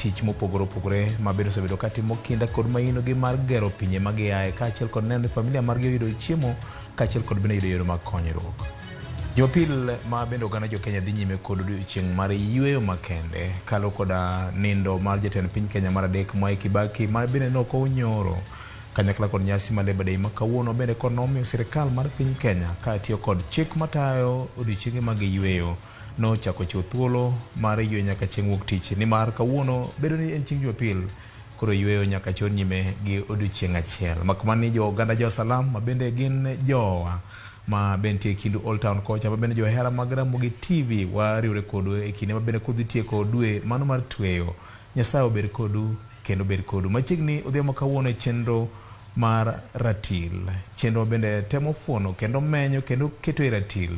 tich mopogore opogore mabedo sebedo katimo kinda kod maino gi mar gero pinye magiaye kaachiel kod neno familia margi yudo chiemo kaachiel kod bende yudo yore mag konyruok. Jumapil ma bende oganda jo Kenya dhi nyime kod odiochieng' mar yweyo makende kalo koda nindo mar jatend piny Kenya mar adek Mwai Kibaki ma bende nokonyoro kanyakla kod nyasi ma Labor Day ma kawuono bende konomiyo sirikal mar piny Kenya katiyo kod chik matayo odiochienge mag yweyo nochako chiwo thuolo mar yweyo nyaka chieng' wuok tich nimar kawuono bedo ni en chieng' Jumapil koro yweyo nyaka chon nyime gi odiochieng' achiel makmani jo oganda jo Salam ma bende gin jowa ma bentie kindu Old Town kocha ma bende jo hera mag Ramogi TV wariwre kodu e kinde ma bende kudhi tieko dwe mano mar tweyo. Nyasaye obed kodu kendo bed kodu. Machiegni odhiambo kawuono e chenro mar Ratil, chenro bende temo fuono kendo menyo kendo keto e Ratil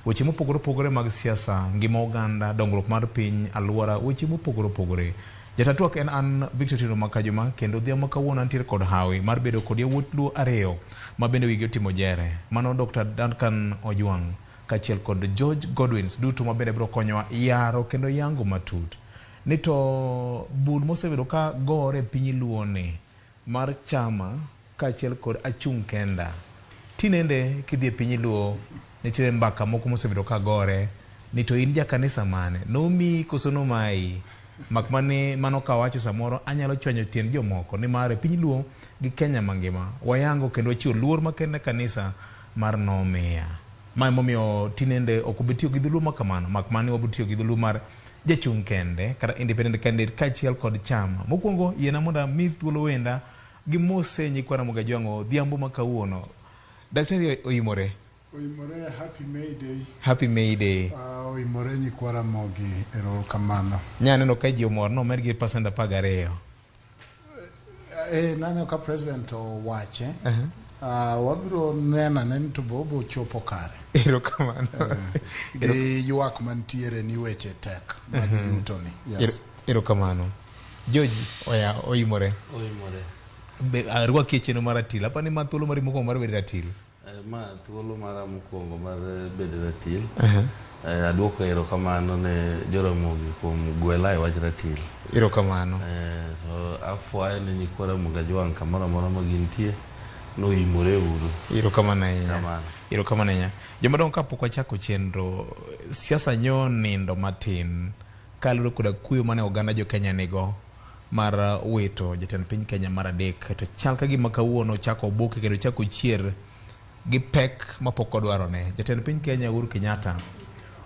weche mopogore opogore mag siasa, ngima oganda, dongruok mar piny, alwora, weche mopogore opogore. Jatatuak en an Victor Tino Makajuma kendo odhiambo kawuono antiere kod hawi mar bedo kod yawuot luo ariyo ma bende wigi otimo jere. Mano Dr. Duncan Ojwang kaachiel kod George Godwins duto ma bende biro konyowa yaro kendo yango matut. Nito bul mosebedo ka gore piny luoni mar Chama kaachiel kod achung' kenda. Tinende kidhi piny luo nitiere mbaka moko mosebedo ka gore ni to in ja kanisa mane nomi koso nomai makmani mano kawacho samoro anyalo chwanyo tiend jomoko ni mare piny luo gi Kenya mangima wayango kendo wachiwo luor makende kanisa mar nomiya ma momiyo tinende ok obitiyo gi dhuluo makamano makmani wabitiyo gi dhuluo mar jachung' kende kata independent candidate kaachiel kod Chama. Mokwongo yiena mondo mi thuolo wenda gi mose nyikwara moga jwango dhiambo makawuono. Daktari oimore. Oimore, happy May Day. Happy May Day. Oimore nyikwara Ramogi ero kamano. Nyaneno ka ji omor no mer gi pasenda 12. Nano ka president owache. Wabiro nena nen to bobo chopo kare. Ero kamano. Gi ywak mantiere ni weche tek mag yuto ni. Yes. Ero kamano. George oya oimore. Oimore. Arwa kicheno mar Ratil. Apani ma thuolo mari moko mar bedo Ratil. Ma thuolo mara mokwongo mar bedo Ratil. Aduoko erokamano ne Ramogi kuom gwela e wach Ratil. Erokamano. To afwayo ne nyikwara Ramogi Jwang kamoro amora ma gintie noimore uru. Erokamano ahinya. Erokamano ahinya. Jomadongo kapok wachako chenro siasa nyo nindo matin kaluwore koda kuyo mane oganda jo Kenya nigo mar wito jatend piny Kenya mar adek to chal ka gima kawuono chako oboke kendo chako chier gi pek mapok odwarone. Jatend piny Kenya Uhuru Kenyatta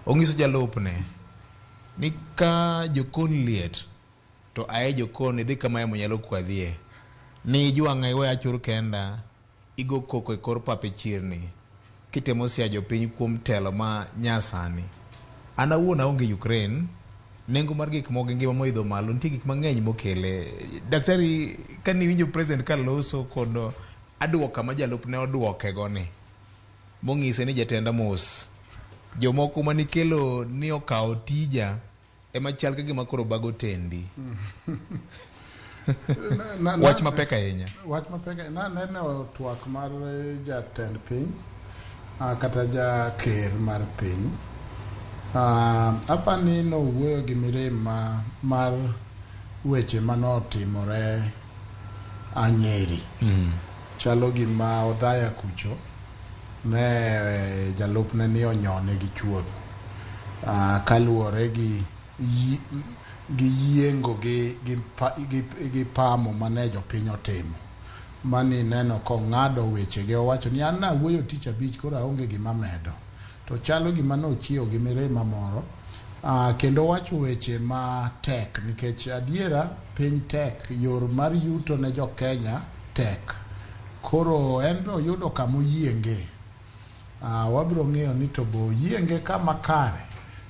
ongiso jalupne ni ka jokon liet to aye jokon idhi kama emo nyalo kwadhie ni Jwang' iwe achur kenda igo koko e kor pape chirni kitemo sia jopiny kuom telo ma nyasani. An awuon aonge Ukraine nengo mar gik moko ngima moidho malo nitie gik mang'eny mokele. Daktari kani winjo president ka loso kod aduoka ma jalupne oduoke goni mong'ise ni jatenda mos jomoko manikelo ni okawo tija ema chal ka gima koro bago tendi. Wach mapek ahinya. Wach mapek na neno twak mar jatend piny kata jaker mar piny. Apani no wuoyo gi mirima mar weche manotimore Anyeri. Chalo gima odhaya kucho ne jalupne ni onyone gi chuodho kaluwore gi yiengo gi pamo mane jopiny otimo mani neno kong'ado weche gi owacho ni an nawuoyo tich abich koro aonge gima medo to chalo gima nochiewo gi mirima moro kendo wacho weche ma tek nikech adiera piny tek yor mar yuto ne jo Kenya tek koro en be oyudo kama oyienge. Wabiro ng'eyo ni to bo yienge kama kare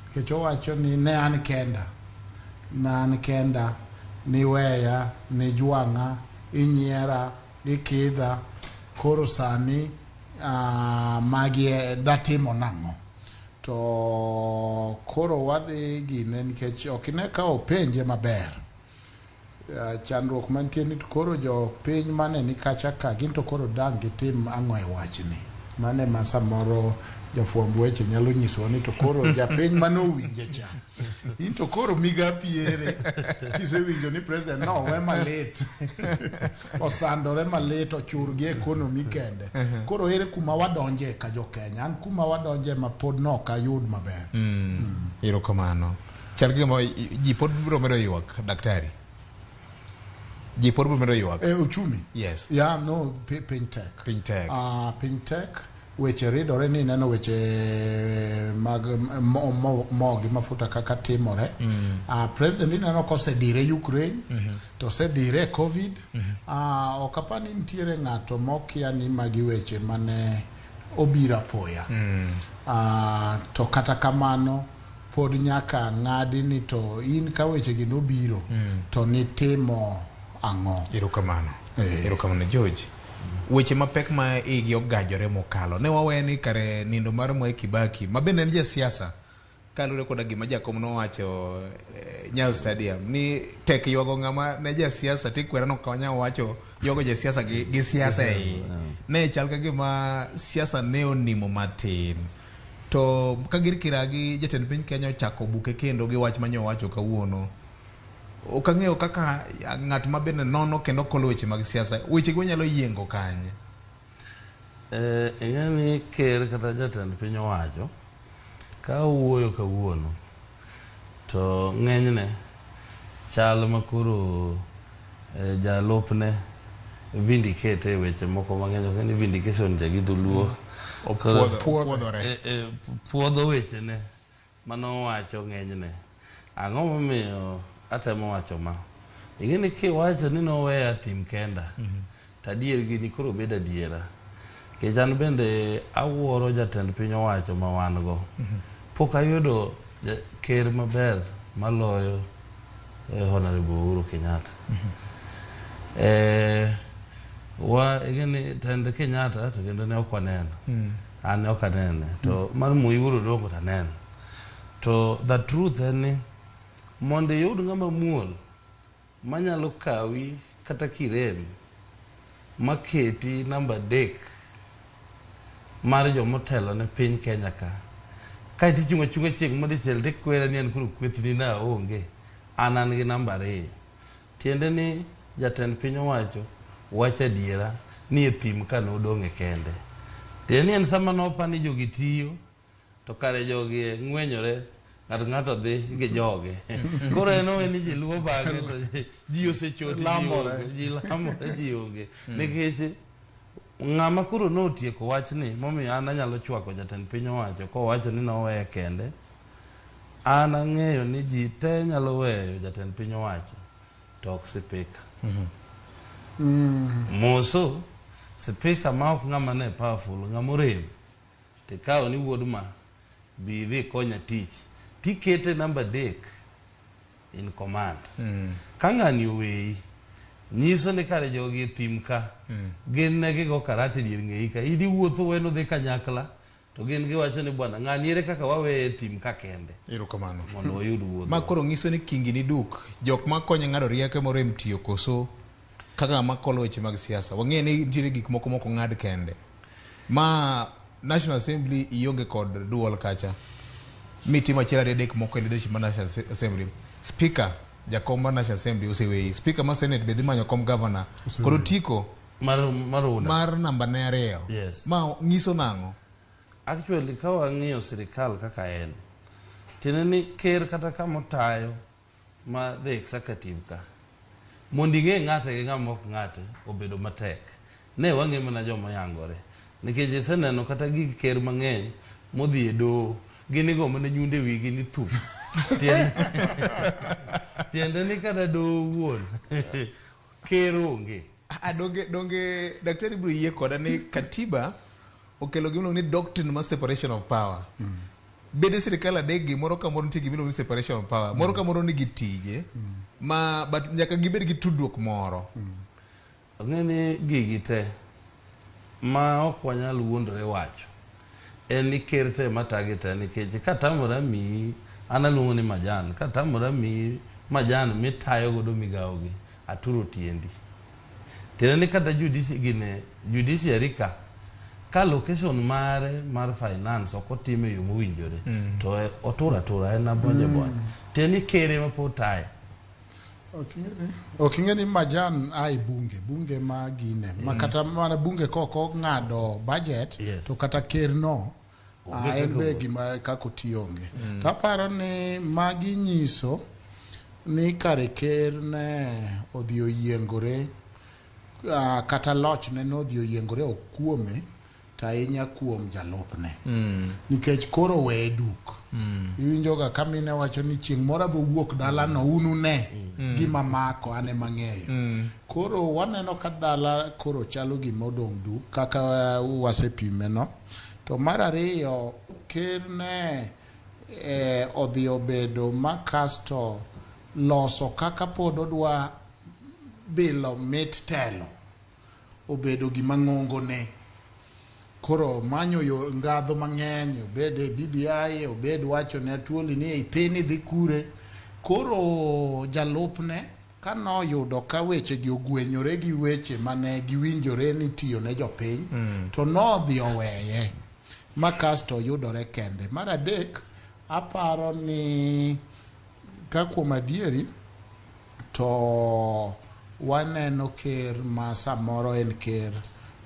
nikech owacho ni ne an kenda ni weya ni jwang'a inyiera ikidha koro sani magi datimo nang'o to koro wadhi gine nikech ok ine ka openje maber chandruok mantie ni koro jo piny mane ni kacha ka gin to koro dang gitim ang'o e wachni mane ma samoro jafwamb weche nyalo nyisowa ni to koro japiny manowinje cha in to koro migapi ere kisewinjo ni president nowe malit osandore malit ochur gi ekonomi kende koro ere kuma wadonje ka jo Kenya an kuma wadonje ma pod nok ayud maber iro kamano chal gima ji pod biro medo ywak daktari ji pod biro medo ywak uchumi yes no piny tek weche ridore ni neno weche mag mo gi mafuta kaka timore president neno kosedire Ukraine to sedire covid okapani nitiere ng'ato mokia ni magi weche mane obira poya to kata kamano pod nyaka ng'adi ni to in ka weche gi nobiro to nitimo ang'o. Erokamano George. Weche mapek ma igi ogajore mokalo ne waweni kare nindo mar Mwai Kibaki mabende en jasiasa kalure koda gima jakom nowacho Nyayo Stadium ni tek ywago ng'ama ne jasiasa tikwera no kanya wacho yogo jasiasa gi siasa ne chal ka gima siasa ne onimo matin to kagir kiragi jatend piny Kenya ochako buke kendo gi wach manyo wacho kawuono okang'eyo kaka ng'at mabende nono kendo kolo weche mag siasa weche go nyalo yiengo kanye ing'ani ker kata jatend piny owacho ka wuoyo kawuono to ng'enyne chal makoro jalopne vindicate weche moko mang'eny ok ni vindication ja gi dholuo puodho wechene manowacho ng'enyne ang'o momiyo atemo wacho ma ing'eni kiwacho ni noweya thim kenda tadier gini koro bed adiera kech an bende awuoro jatend piny owacho ma wan go pok ayudo ker maber maloyo Honorable Uhuru Kenyatta ing'eni tend Kenyatta to kendo ne ok waneno an ne ok anene to mar Uhuru dongo taneno to the truth en ni mondo yud ng'ama muol manyalo kawi kata kirem maketi namba 3 mar jomotelo ne piny Kenya ka itichungo chunga chieng' modichiel tikwera ni an kuro kwethni na onge an gi namba 2 tiende ni jatend piny owacho wacho adiera ni e thim ka nodong' e kende tiende ni en sama nopani jogi tiyo to kare jogi ng'wenyore ng'ato dhi gi joge koro eno ni ji luwo bang'e to ji osechoti ji lamore ji onge nikech ng'ama koro notieko wachni momiyo an anyalo chwako jatend piny owacho kowacho ni noweye kende an ang'eyo ni ji te nyalo weyo jatend piny owacho to ok sipika moso sipika ma ok ng'ama ne powerful ng'ama orem tikawo ni wuod ma bi dhi konya tich tikete namba 3 in command ka ng'ani oweyi nyiso ni kare jogi thim ka gin ne gigo karate dier ng'eyi ka idi wuotho weno dhi kanyakla to gin giwacho ni bwana ng'ani ere kaka waweye thim ka kende erokamano mondo wayud wuotho ma koro nyiso ni kingi ni duk jok ma konyo ng'ado rieke morem tiyo koso kaka makolo weche mag siasa wang'e ni nitiere gik moko ng'ad kende ma National Assembly ionge kod duol kacha miti machielo adek moko e leadership mar National Assembly speaker jakom mar National Assembly oseweyi speaker mar Senate be dhi manyo kom governor koro tiko mar namba ne 2 yes. Ma nyiso nang'o actually ka wang'iyo sirikal kaka en tiene ni ker kata kama otayo ma the executive ka mondo ing'e ng'ate gi ng'ama ok ng'ate obedo matek ne wang'e mana joma yangore nikech iseneno kata gig ker mang'eny modhi e doho gini go mana nyunde wigi ni thup tiende ni kata doho wuon ker onge donge daktari bro yie koda ni katiba okelo gimlo ni doctrine ma separation of power bede sirikal adek gimoro ka moro nitie gimlo ni separation of power moro ka moro nigi tije ma but nyaka gibed gi tudruok moro ng'eni gigi te ma ok wanyal wuondore wacho en ni ker te matagi te nikech katamora mi an aluongo ni majan katamora mi majan mitayo godo migawo gi aturo tiendi tiende ni kata judiciary ka ka location mare mar finance ok otime yo mowinjore to otura en abonje bonje teni kere mapotaye oking'e ni majan ai bunge ma gine ma kata mana bunge koko ng'ado budget to kata ker no en be gima kako tionge to aparo ni magi nyiso ni kare ker ne odhi oyiengore kata loch ne odhi oyiengore okuome to ahinya kuom jalupne nikech koro weye duk iwinjoga ka mine wacho ni chieng' moro bowuok dalano unune gima mako ane mang'eyo koro waneno ka dala koro chalo gima odong' duk kaka wasepime no to mar ariyo ker ne odhi obedo ma kasto loso kaka pod odwa bilo mit telo obedo gima ng'ongone koro manyo yo ngadho mang'eny obede BBI obed wacho ne Atuoli ni ipini dhi kure koro jalupne kanoyudo ka weche gi ogwenyore gi weche mane giwinjore ni tiyo ne jopiny to nodhi oweye ma kasto yudore kende mar adek aparo ni ka kuom adieri to waneno ker ma samoro en ker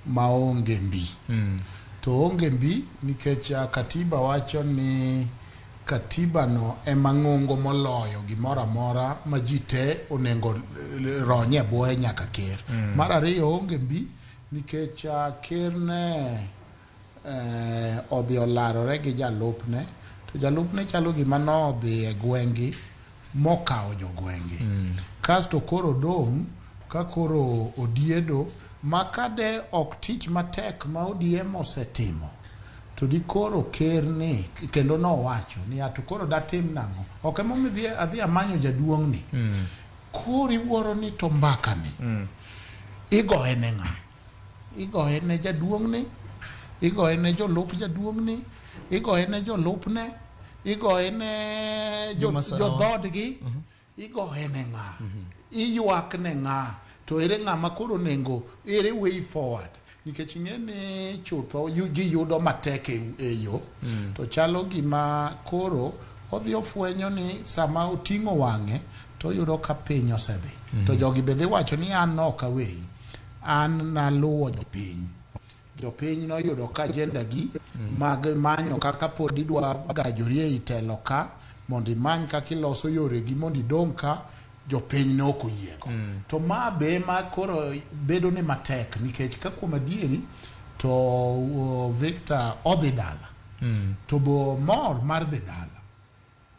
maonge mbi to onge mbi nikech katiba wacho ni katiba no ema ng'ongo moloyo gimoro amora ma ji te onego ronye bwoye nyaka ker mar ariyo onge mbi nikech ker ne odhi olarore gi jalupne to jalupne chalo gima nodhi e gwengi mokawo jogwengi kasto koro dong' ka koro odiedo makade ok tich matek ma ODM osetimo to di koro ker ni kendo nowacho ni ato koro datim nang'o ok emo adhi amanyo jaduong' ni koro iwuoro ni to mbaka ni igoye ne ng'a igoye ne jaduong' ni igoye ne jolup jaduong' ni igoye ne jolupne igoye ne jodhodgi igoye ne ng'a iyuak ne ng'a to ere ng'ama koro nengo ere way forward nikech ing'e ni chutho ji yudo matek e yo to chalo gima koro odhi ofwenyo ni sama oting'o wang'e to yudo ka piny osedhi to jogi be dhi wacho ni an ok awei an naluwo jopiny noyudo ka agenda gi mag manyo kaka pod idwa gajori e itelo ka mondo imany kaka iloso yore gi mondo idong' ka jopiny ne ok oyiego to ma be ma koro bedo ni matek nikech ka kuom adieri to Victor odhi dala to bo mor mar dhi dala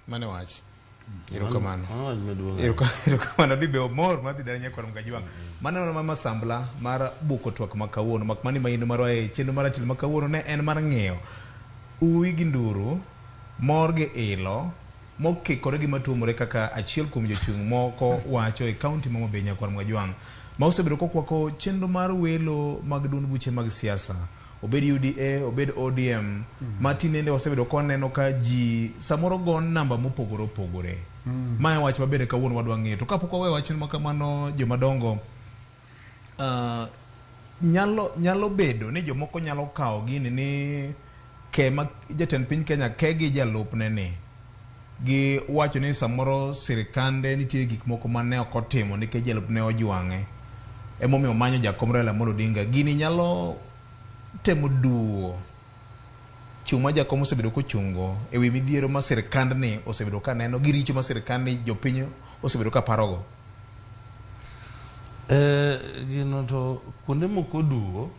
mane wach erokamano ni be omor mar dhi dala nyakwarom Kajwang' maneno ma masambla mar buko twak ma kawuono mak mani maino marwa e chenro mar Ratil ma kawuono ne en mar ng'eyo uwi gi nduru mor gi ilo mokikore gi matumore kaka achiel kuom jochung' moko wacho e kaunti ma Homabay nyakwarom Kajwang' ma osebedo kokwako chenro mar welo mag duond buche mag siasa obed UDA obed ODM matinende osebedo koneno ka ji samoro gon namba mopogore opogore mae wach mabende kawuono wadwa ng'eyo to kapok wawe wachno makamano jomadongo nyalo bedo ni jomoko nyalo kawo gini ni ke ma jatend piny Kenya ke gi jalupne ni gi wacho ni samoro sirikande nitie gik moko mane ok otimo nikech jalupne ojwang'e emomiyo manyo jakom Raila Amolo Odinga gini nyalo temo duo chung' ma jakom osebedo kochungo e wi midhiero ma sirikand ni osebedo ka neno gi richo ma sirikand ni jopiny osebedo ka parogo gino to kuonde moko duo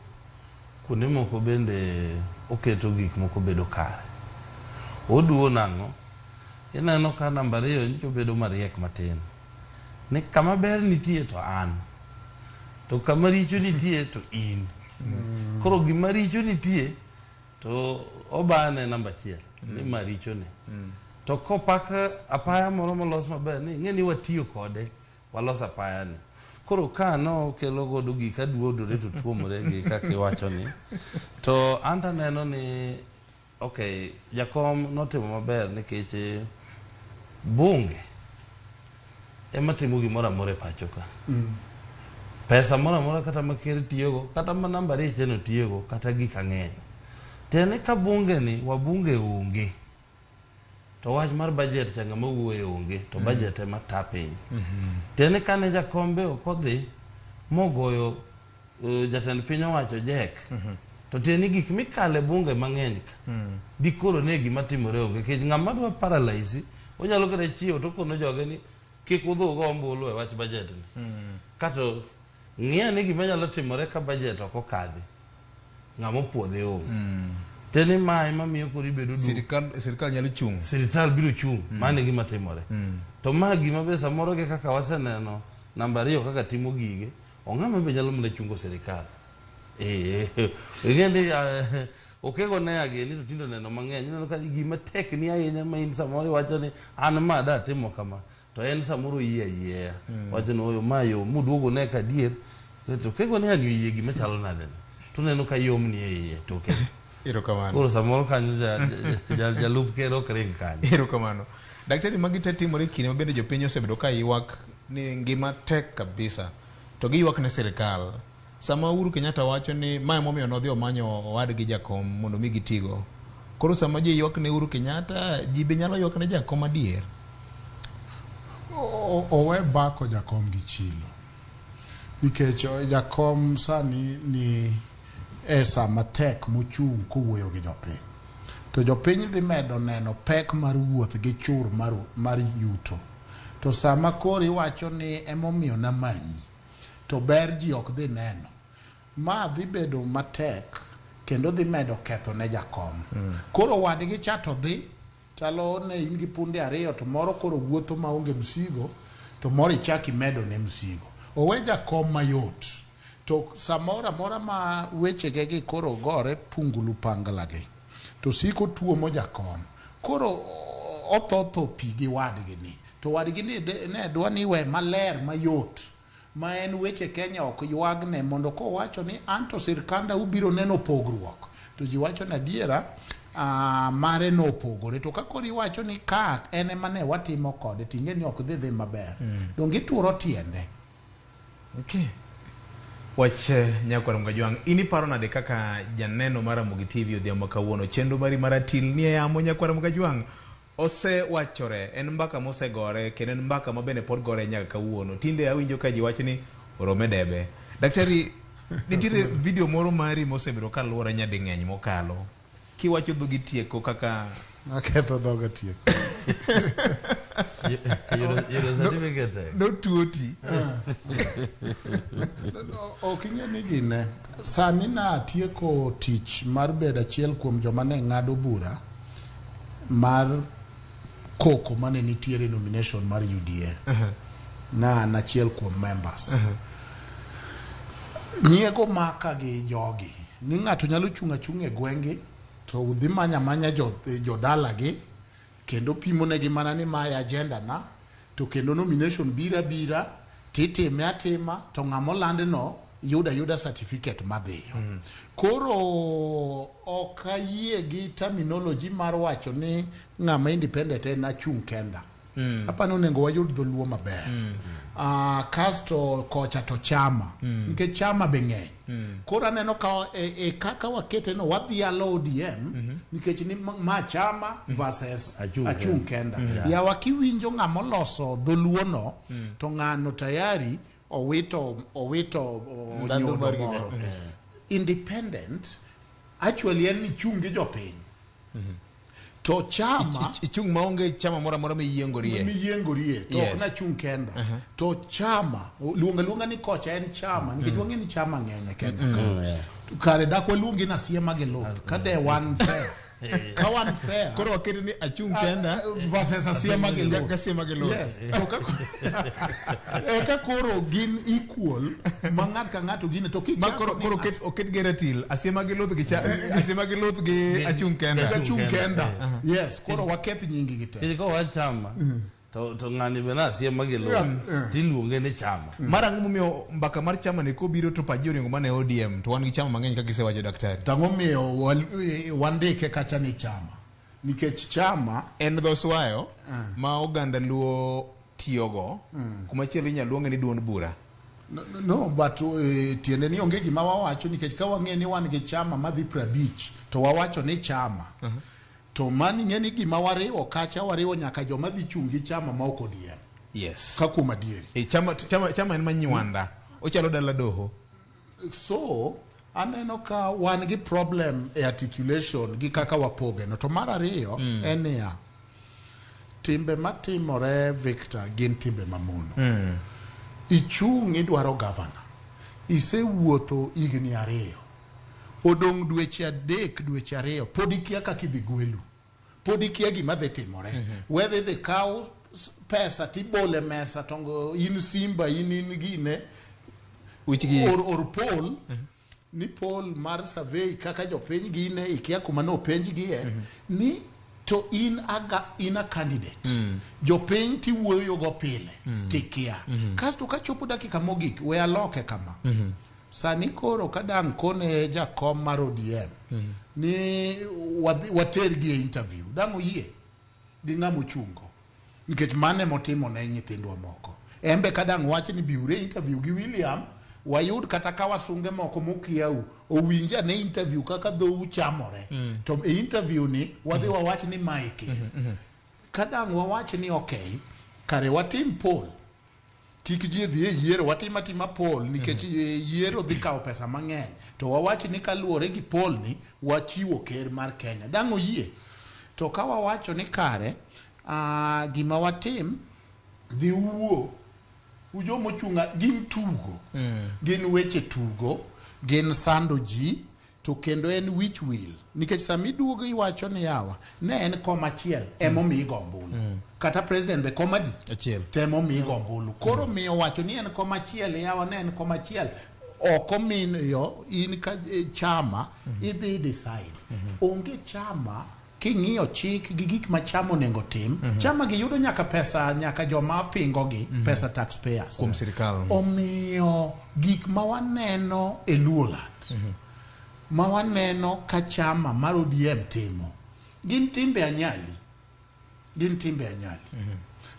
kuonde moko bende oketo gik moko bedo kare oduo nang'o ineno ka namba ariyo nyocha bedo mariek matin ni kama ber nitie to an to kama richo nitie to in koro gima richo nitie to obane namba achiel ni maricho ni to kopak apaya moro molos maber ni ng'eni watiyo kode walos apaya ni koro ka no kelo godo gik aduodore to tuomore gi kaka iwacho ni to anta neno ni okay jakom notimo maber nikech bunge ema timo gimoro amora e pacho ka pesa mora kata makere tiyogo kata ma namba riche no tiyogo kata gik ang'eny tene ka bunge ni wabunge onge to wach mar budget changa mawuoye onge to budget ema tape tene kane jakombe okodhi mogoyo jatend piny owacho jek to tene gik mikale bunge mang'eny ka dikoro ne gima timore onge kech ng'ama dwa paralyze onyalo kata chiwo to kono joge ni kik udhu go ombulu e wach budget ni kato ng'iya ni gima nyalo timore ka budget ok okadhi ng'ama opuodhe onge tene mae mamiyo kori bedo du sirikal nyalo chung sirikal biro chung mane gima timore to ma gima be samoro ge kaka waseneno namba 2 kaka timo gige ong'ama be nyalo mana chungo sirikal ngende okego ne ageni to tindo neno mang'eny neno ka gima tek ni ahinya ma in samoro wacho ni an ma da timo kama to en samoro yie wacho no oyo mayo muduogo ne ka dier to kego ne anyu yie gima chalo nade to neno ka yom ni yie to ke iro kamano koro samoro kanyo jalup kero kring kanyo iro kamano daktari magi te timore kine mabende jopiny osebedo ka ywak ni ngima tek kabisa to giywak ne sirikal sama Uhuru Kenyatta wacho ni mae momiyo nodhi omanyo owadgi jakom mondo mi gitigo koro sama ji ywak ne Uhuru Kenyatta ji be nyalo ywak ne jakom adier owe bako jakom gi chilo nikech jakom sani ni sama tek mochung' kowuoyo gi jopiny to jopiny dhi medo neno pek mar wuoth gi chur mar yuto to sama koro iwacho ni emomiyo namanyi to ber ji ok dhi neno ma dhi bedo matek kendo dhi medo ketho ne jakom koro wadgi chato dhi chalo ne in gi punde 2 to moro koro wuotho maonge msigo to moro ichaki medo ne msigo owe jakom mayot to samora mora ma weche gegi koro gore pungulu pangla gi to siko tuo mo jakom koro othotho pigi wadgi ni to wadgi ni ne dwa ni we maler mayot ma en weche Kenya ok ywagne mondo ko wacho ni anto sirkanda ubiro neno pogruok to ji wacho na diera mare no pogore to kako riwacho ni ka ene mane watimo kode tinge ni ok dhi maber dongi turo tiende okay wache nyakwar mgajwang ini paro nade kaka janeno mara Ramogi TV odhiambo kawuono chendo mari Ratil ni yamo nyakwar mgajwang ose wachore en mbaka mose gore kenen mbaka mabene pod gore nyaka kawuono tinde awinjo ka ji wacho ni orome debe daktari nitire video moro mari mose biro kaluora nyadi ng'eny mokalo kiwacho dhogi tieko kaka aketho dhoga tieko you certificate no tuoti oking'e ni gine sani na tieko tich mar bedo achiel kuom joma ne ng'ado bura mar koko mane nitiere nomination mar UDA na achiel kuom members nyiego maka gi jogi ni ng'ato nyalo chung' e gwenge to udhi manya jodala gi kendo pimo negi mana ni ma agenda na to kendo nomination bira titime atima to ng'amo lande no yuda certificate madhiyo koro okayie gi terminology mar wacho ni ng'ama independent en achung' kenda hapa nonengo wayud dholuo maber kasto kocha to chama nke chama beng'eny koro aneno ka kaka wakete no wadhi alo ODM nikech ni ma chama versus achung' kenda ya wakiwinjo ng'ama loso dholuo no to ng'ano tayari owito nyodo moro independent actually en ni chungi jopiny to chama ichung maonge chama mora miyiengorie to ok na chung kenda to chama luonga ni kocha en chama nikech wang'e ni chama ng'eny Kenya kare dakwa luongi na siema gi luth kade one fair ka one fair koro wakete ni achung kenda versus siema gi luth yes to ka koro gin equal mangat ka ngato gine to koro oket gi Ratil asiema gi luth gi achung kenda yes koro waketh nyingi gite ko wachama to ng'ani bena asiema gi luth tiluonge ni chama mara ng'umiyo mbaka mar chama ne kobiro to paji oringo mane ODM to wan gi chama mang'eny kaka isewacho daktari tang'omiyo wandike kacha ni chama nikech chama en dho swayo ma oganda luo tiyogo kuma chielo inyalo luonge ni duond bura No, but tiende ni onge gima wawacho nikech ka wang'e ni wan gi chama madhi 50 to wawacho ni chama to mani ng'e ni gima wariwo kacha wariwo nyaka joma dhi chung' gi chama ma ok odiem. Yes. Ka kuma dieri. Chama en manywanda. Ochalo dala doho. So aneno ka wan gi problem e articulation gi kaka wapoge no to mar ariyo en ya timbe matimore Victor gin timbe mamono. Ichung' idwaro governor. Isewuotho higni 2. Odong' dweche 3 dweche 2 pod ikia kaka idhi gwelu. Pod ikia gima dhi timore. Whether the cow pesa tibole mesa tongo in Simba in gine or poll ni poll mar survey kaka jopiny gine ikia kuma no penj gie ni to in a candidate jopiny tiwuoyo go pile tikia kasto ka chopo dakika mogik we aloke kama sani koro kadang kone jakom mar ODM ni water gi interview dango yie dingamo chungo nikech mane motimo ne nyithindwa moko embe kadang wach ni biure interview gi William wayud kata ka wasunge moko mokiau owinja ne interview kaka dho uchamore to e interview ni wadhi wawach ni Mike kadang wawach ni okay kare watim poll kik ji dhi e yiero watima poll nikech yiero dhi kawo pesa mang'eny to wawach ni kaluore gi poll ni wachiwo ker mar Kenya dango yie to ka wawacho ni kare gima watim dhi wuo ujo mochunga gin tugo gin weche tugo gin sando ji to kendo en witch will nikech sami duogo iwacho ni yawa ne en komachiel emo mi gombulu kata president be komadi achiel temo mi gombulu koro mi wacho ni en komachiel yawa ne en komachiel oko min yo in ka chama idhi decide onge chama king'iyo chik gi gik ma chama onego tim chama gi yudo nyaka pesa nyaka joma pingo gi pesa taxpayers kuom sirikal omiyo gik ma waneno e Luolat ma waneno ka chama mar ODM timo gin timbe anyali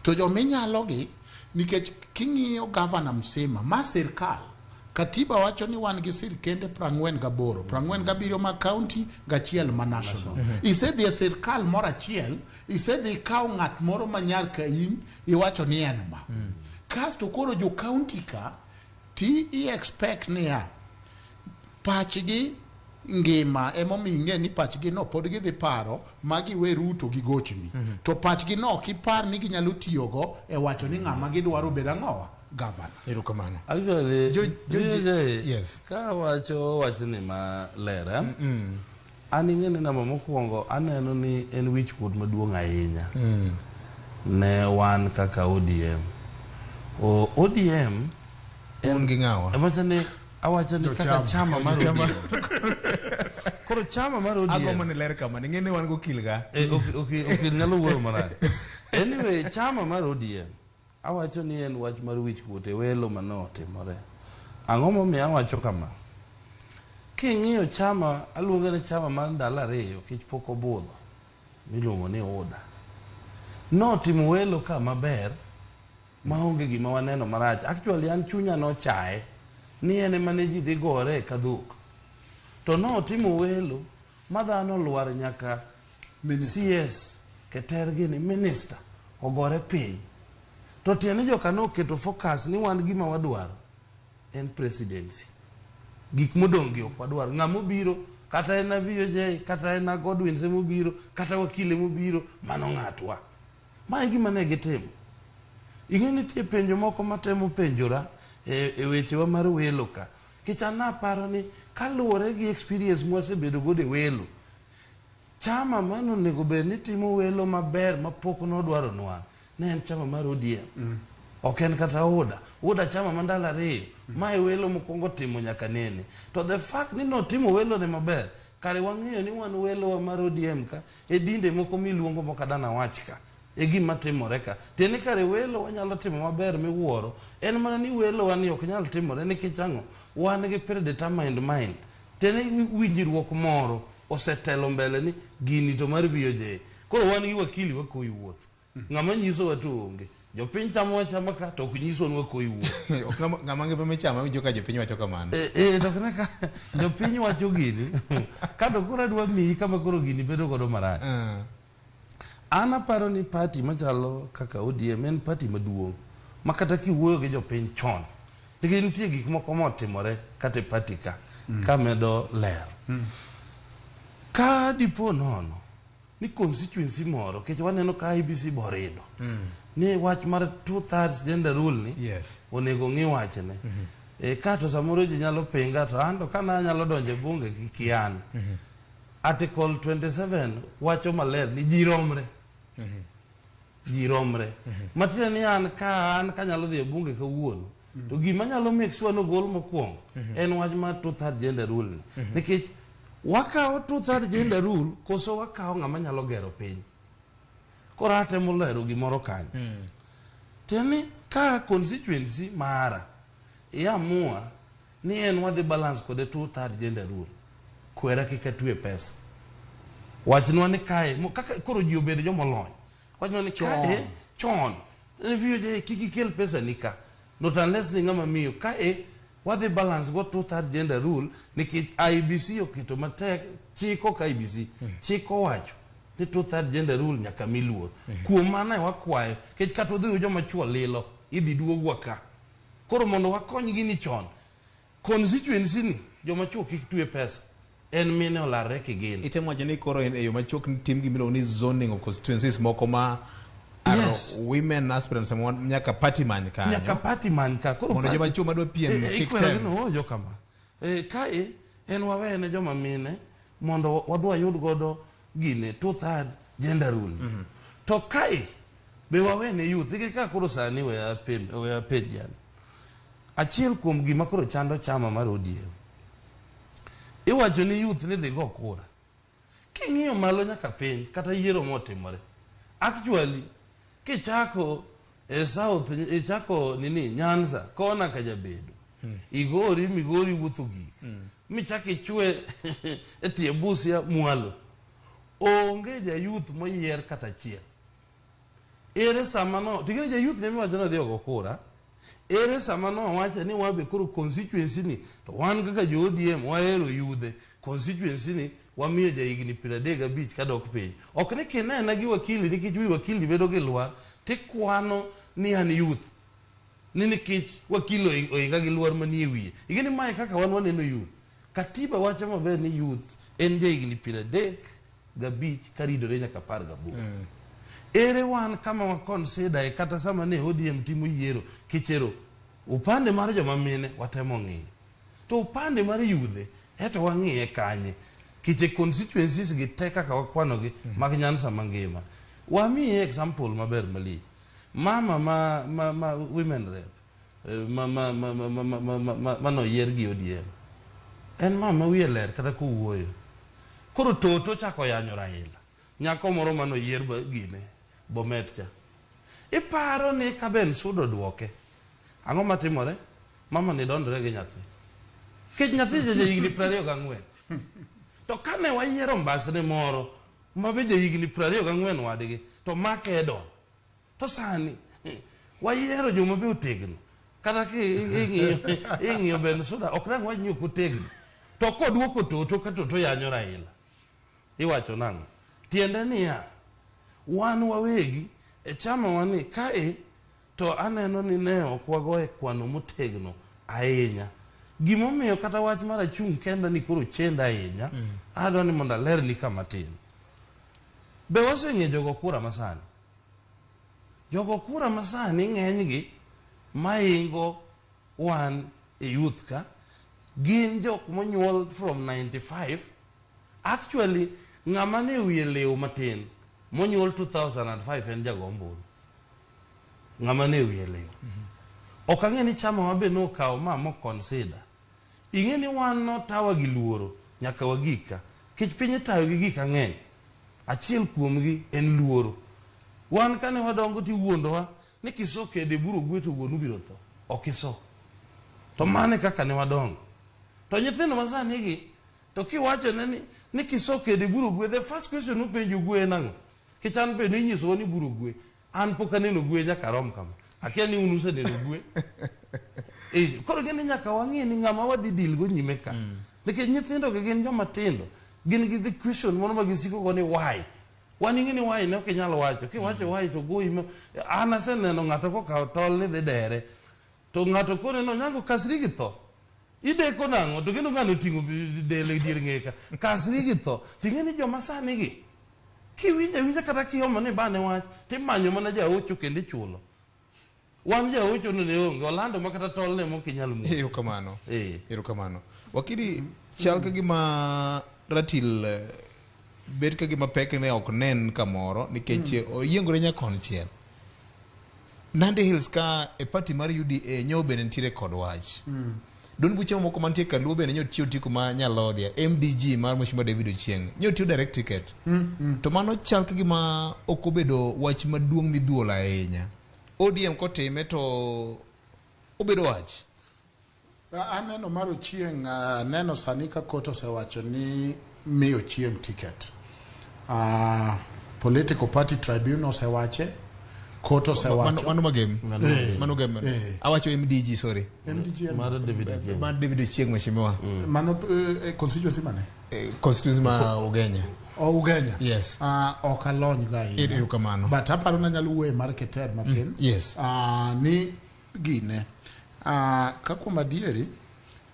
to jominyalo gi nikech king'iyo governor msima ma sirikal katiba wacho ni wan gi sirkende 47 ma county gachiel ma national isedhi e sirkal moro achiel isedhi kawo ng'at moro ma nyar ka in iwacho ni en ma kasto koro jo county ka ti expect ni ya pachgi ngima emomi ing'e ni pachgi no pod gidhi paro magi we Ruto gi gochni to pachgi no kipar ni ginyalo tiyogo e wacho ni ng'ama gidwaro bedo ang'owa governor. Erokamano. Actually, yes. Ka wacho ni ma lera. An ing'e ni namba mokwongo aneno ni en wich kuot maduong' ahinya. Ne wan kaka ODM. ODM en gi ng'awa. Emachani awacho ni kaka chama mar ODM. Koro chama mar ODM. Ago mane ler kama ing'e ni wan go kilga. Okay, nyalo wuoyo marach. Anyway, chama mar ODM awacho ni en wach mar wich kuot e welo manotimore. Ang'o momiyo awacho kama? King'iyo chama aluongo ni chama mar ndalo 2 kich pok obudho miluongo ni ODA. Notimo welo ka maber maonge gima waneno marach. Actually an chunya nochae ni en mane ji dhi gore ka dhok. To notimo welo madhano luar nyaka CS ketergi ni minister ogore piny. To tieni joka noketo focus ni wan gima wadwaro en presidency. Gik modong' gi ok wadwaro. Ng'amo biro kata en VJ kata en Godwin semobiro kata wakile mobiro mano ng'atwa. Ma gima ne gitimo. Ing'e nitie penjo moko matemo penjora e wechewa mar welo ka. Kichana paro ni kaluwore gi experience mwasebedo godo e welo. Chama mano nego bed ni timo welo maber mapok nodwaro nwa. Ne en chama mar ODM. Ok en kata ODA chama mandala 2 ma e welo mokwongo timo nyaka nene. To the fact ni notimo welo ne maber kare wang'eyo ni wan welo mar ODM ka e dinde moko miluongo mokadana wach ka e gima timore ka tieni kare welo wanyalo timo maber miwuoro en mana ni welo wani ok nyal timore nikech ang'o wan gi predetermined mind tieni winjruok moro osetelo mbele ni gini to mar VOJ koro wan gi wakili wakoyi wuoth ng'ama nyiso wa to onge jopiny chamo ka to ok nyiswa ko iwuo ng'ama ngi chama winjo ka jopiny wacho kamano to kene ka jopiny wacho gini ka to koro adwa miyi kama koro gini bedo godo marach an aparo ni party machalo kaka ODM en party maduong' ma kata kiwuoyo gi jopiny chon nikech nitie gik moko motimore kata party ka medo ler ka dipo nono ni constituency moro kech waneno ka IBC borido ni wach mar 2/3 gender rule ni onego ng'i wachne ka to samoro ji nyalo pinga to ando kana nyalo donje bunge kian article 27 wacho maler ni jiromre matiende ni an ka nyalo dhi e bunge kawuono to gima nyalo make sure no gol mokwongo en wach mar 2/3 gender rule ni nikech wakawo 2/3 gender rule koso wakawo ng'ama nyalo gero piny koro atemo lero gimoro kanyo tieni ka constituency mara iamua ni en wadhi balance kode 2/3 gender rule kwera kika tue pesa wachnwa ni kae kaka koro ji obedo jomolony wachnwa ni kae chon review je kikikel pesa nika not unless ni ng'ama miyo kae wadhi balance go 2/3 gender rule nikech IBC oketo matek chiko ka IBC chiko wacho ni 2/3 gender rule nyaka miluor kuom mano wakwayo kech kata odhi joma chuo lilo idhi duogwa ka koro mondo wakony gi ni chon constituency ni joma chuo kik tue pesa en mine olare kigin itemo wacho ni koro en yo machok ni tim gi miluongo ni zoning of constituencies moko ma women aspirants nyaka party man ka koro mondo joma chuo madwa piem kikwero no ojo kama kae en wawene joma mine mondo wadwa yud godo gine 2/3 gender rule to kae be wawene youth iki ka koro sani we apenjan achiel kuom gima koro chando chama mar ODM iwacho ni youth ni dhi go kura king'iyo malo nyaka piny kata yiero motimore actually kichako south ichako nini Nyanza kona kajabedo migori wuotho gik michaki chwe etie Busia mwalo onge ja youth moyier kata chiel ere samano tigini ja youth ne miwacho no dhi go kura ere samano wacha ni wabe koro constituency ni to wan kaka jo ODM waero yudhe constituency ni wamiyo ja higni 35 kadok piny ok ni kinena gi wakili nikech wakili bedo gi lwar tikwano ni an youth ni nikech wakili oinga gi lwar manie wiye igini mae kaka wan waneno youth katiba wacho maber ni youth en ja higni 35 karidore nyaka 18 ere wan kama wa consider kata sama ne ODM timo yiero kichero upande mar joma mine watemo ng'iyo to upande mar yudhe eto wang'iye kanye kiche constituencies gi teka ka wakwano gi mag Nyanza mangima wami example maber malich ma women rep no yier gi ODM en mama wiye ler kata kuwuoyo koro toto chako yanyo Raila nyako moro mano yier gine Bomet cha iparo ni kaben sudo duoke ang'o matimore mama ni dondre gi nyathi kech nyathi je higni 24 to kane wayiero mbasne moro mabe je higni 24 wadgi to Makedon to sani wayiero joma be otegno kata ing'iyo ben suda ok nang wanyo kotegno to koduoko toto ka toto yanyo Raila iwacho nang'o tiende niya wan wawegi e chama wani kae to aneno ni ne ok wagoye kwano motegno ahinya gimomiyo kata wach mar achung' kenda ni koro chenda ahinya adwa ni mondo aler ni kama tin be waseng'e jogo kura masani ng'enygi maingo wan e youth ka gin jok monyuol from 95 actually ng'ama ne wiye leo matin monyuol 2005 en jagombulu ng'ama ne wiye leo ok ang'e ni chama mabe no kawo mo consider ing'e ni wan no tawa gi luoro nyaka wagika kech piny tayo gi gik ang'eny achiel kuomgi en luoro wan kane wadongo ti wuondowa ni kiso kede buro gweto wuonu biro tho ok iso to mane kaka ne wadongo to nyithindo masani gi to kiwacho ni kiso kede buro gwe the first question upenjo gwe nang'o kichan be ni nyiso ni buro gwe an pok aneno gwe nyaka rom kama akia ni unu useneno gwe koro gini nyaka wang'e ni ng'ama wadhi dil go nyime ka nikech nyithindo gi gin joma tindo gin gi the question moro ma gisiko go ni why wan ing'e ni why ne ok inyal wacho kiwacho why to goyi an aseneno ng'ato kokawo tol ni dhi dere to ng'ato kone no nyango kasri gi tho ideko nang'o to kendo ng'ano ting'o dele dier ng'eka kasri gi tho ting'e ni joma sani gi kiwinja kata kiomo ni bane wach timanyo mana jaocho kendo ichulo wan jaocho no ne onge olando ma kata tol ne mok inyal mu erokamano wakili chal ka gima Ratil bet ka gima pek ne ok nen kamoro nikech oyiengore nyakonchiel Nandi Hills ka e party mar UDA nyo bende ntiere kod wach don buche moko mantie Kaluo bende nyo tiyo tiko ma Nyalodia MDG mar Mheshimiwa David Ochieng nyo tiyo direct ticket to mano chal ka gima ok obedo wach maduong' midhuol ahinya ODM kotime to obedo wach aneno mar Ochieng neno sani ka koto osewacho ni miyo Ochieng ticket political party tribunal osewache koto osewacho mano game awacho MDG sorry MDG mar David Ochieng Mheshimiwa mano constituency mane constituency ma Ugenya Ugenya yes ok alony ga erokamano but aparo na nyalo wuoye mar Keter matin yes ni gine ka kuom adieri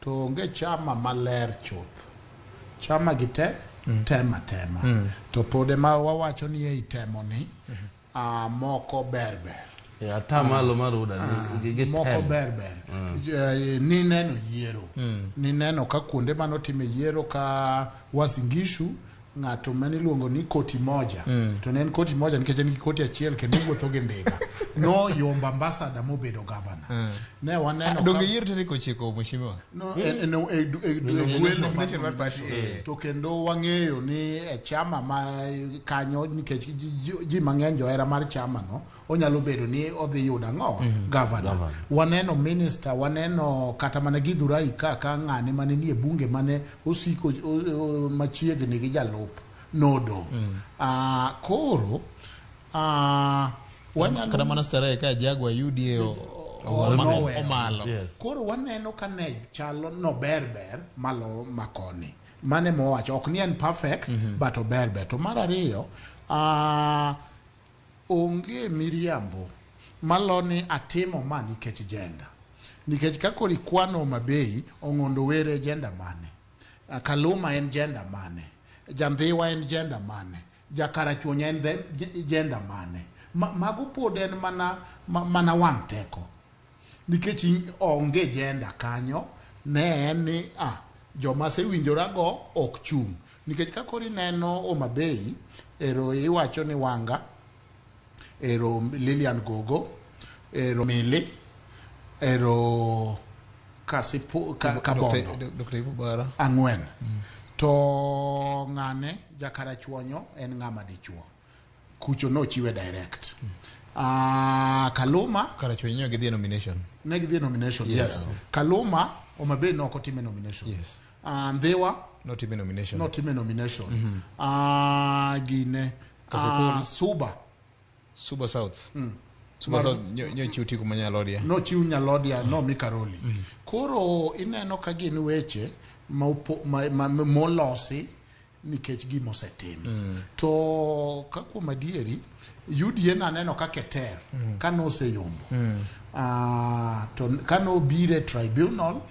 to onge chama maler chuth chama gite tema to pode ma wawacho ni ei temo ni moko berber atamalo maruda ni moko berber ni neno yiero ni neno ka kuonde manotime yiero ka Wasingishu ng'ato mani luongo ni koti moja to ne en koti moja nikech en koti achiel kendo wuotho gi ndiga no yomba ambassador mobedo governor ne waneno donge yiero tarik 9 Mheshimiwa no nomination mar party to kendo wang'eyo ni chama ma kanyo nikech ji mang'eny johera mar chama no onyalo bedo ni odhi yudo ang'o governor waneno minister waneno kata mana Githurai ka ng'ane mane nie bunge mane osiko machiegni gi jalo nodo koro kada mana starehe ka Jagwa UDA omalo koro waneno ka ne chalo no berber malo makoni mane mowacho ok ni en perfect but oberber to mar ariyo onge miriambo malo ni atimo ma nikech gender nikech kako rikwano mabei ong'ondo were gender mane Kaluma en gender mane Jandhiwa en gender mane Jakarachuonya en gender mane mago pod en mana wang' teko nikech onge gender kanyo ne en ni joma sewinjorago ok chung nikech kakori neno Homabay ero iwacho ni Wanga ero Lilian Gogo ero Mili ero Kabondo Dr. Ivo Bara ang'wen to ng'ane Jakarachuonyo en ng'ama dichuo kucho no chiwe direct Kaluma Karachuonyo gidhi nomination yes Kaluma Homabay no okotime nomination yes Ndhiwa not even nomination gine Suba South Suba South nyo chiu tiku ma Nyalodia no chiu Nyalodia no Mikaroli koro ineno ka gin weche molosi nikech gimo setim to ka kuom adieri UDA na neno ka Keter kano oseyombo to kano bire tribunal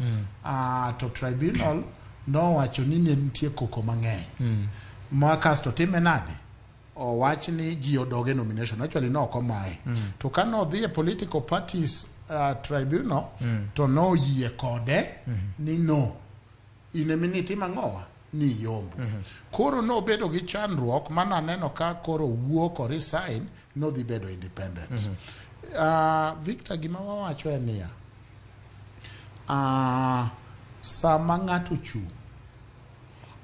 to tribunal no wacho ni nitie koko mang'eny ma kasto time nade o wach ni ji odoge nomination actually no komae to kano dhi political parties tribunal to no yie kode ni no ineminiti mang'owa ni yombo koro no bedo gi chandruok mana neno ka koro wuok o resign no dhi bedo independent Victor gima wawacho en niya sama ng'ato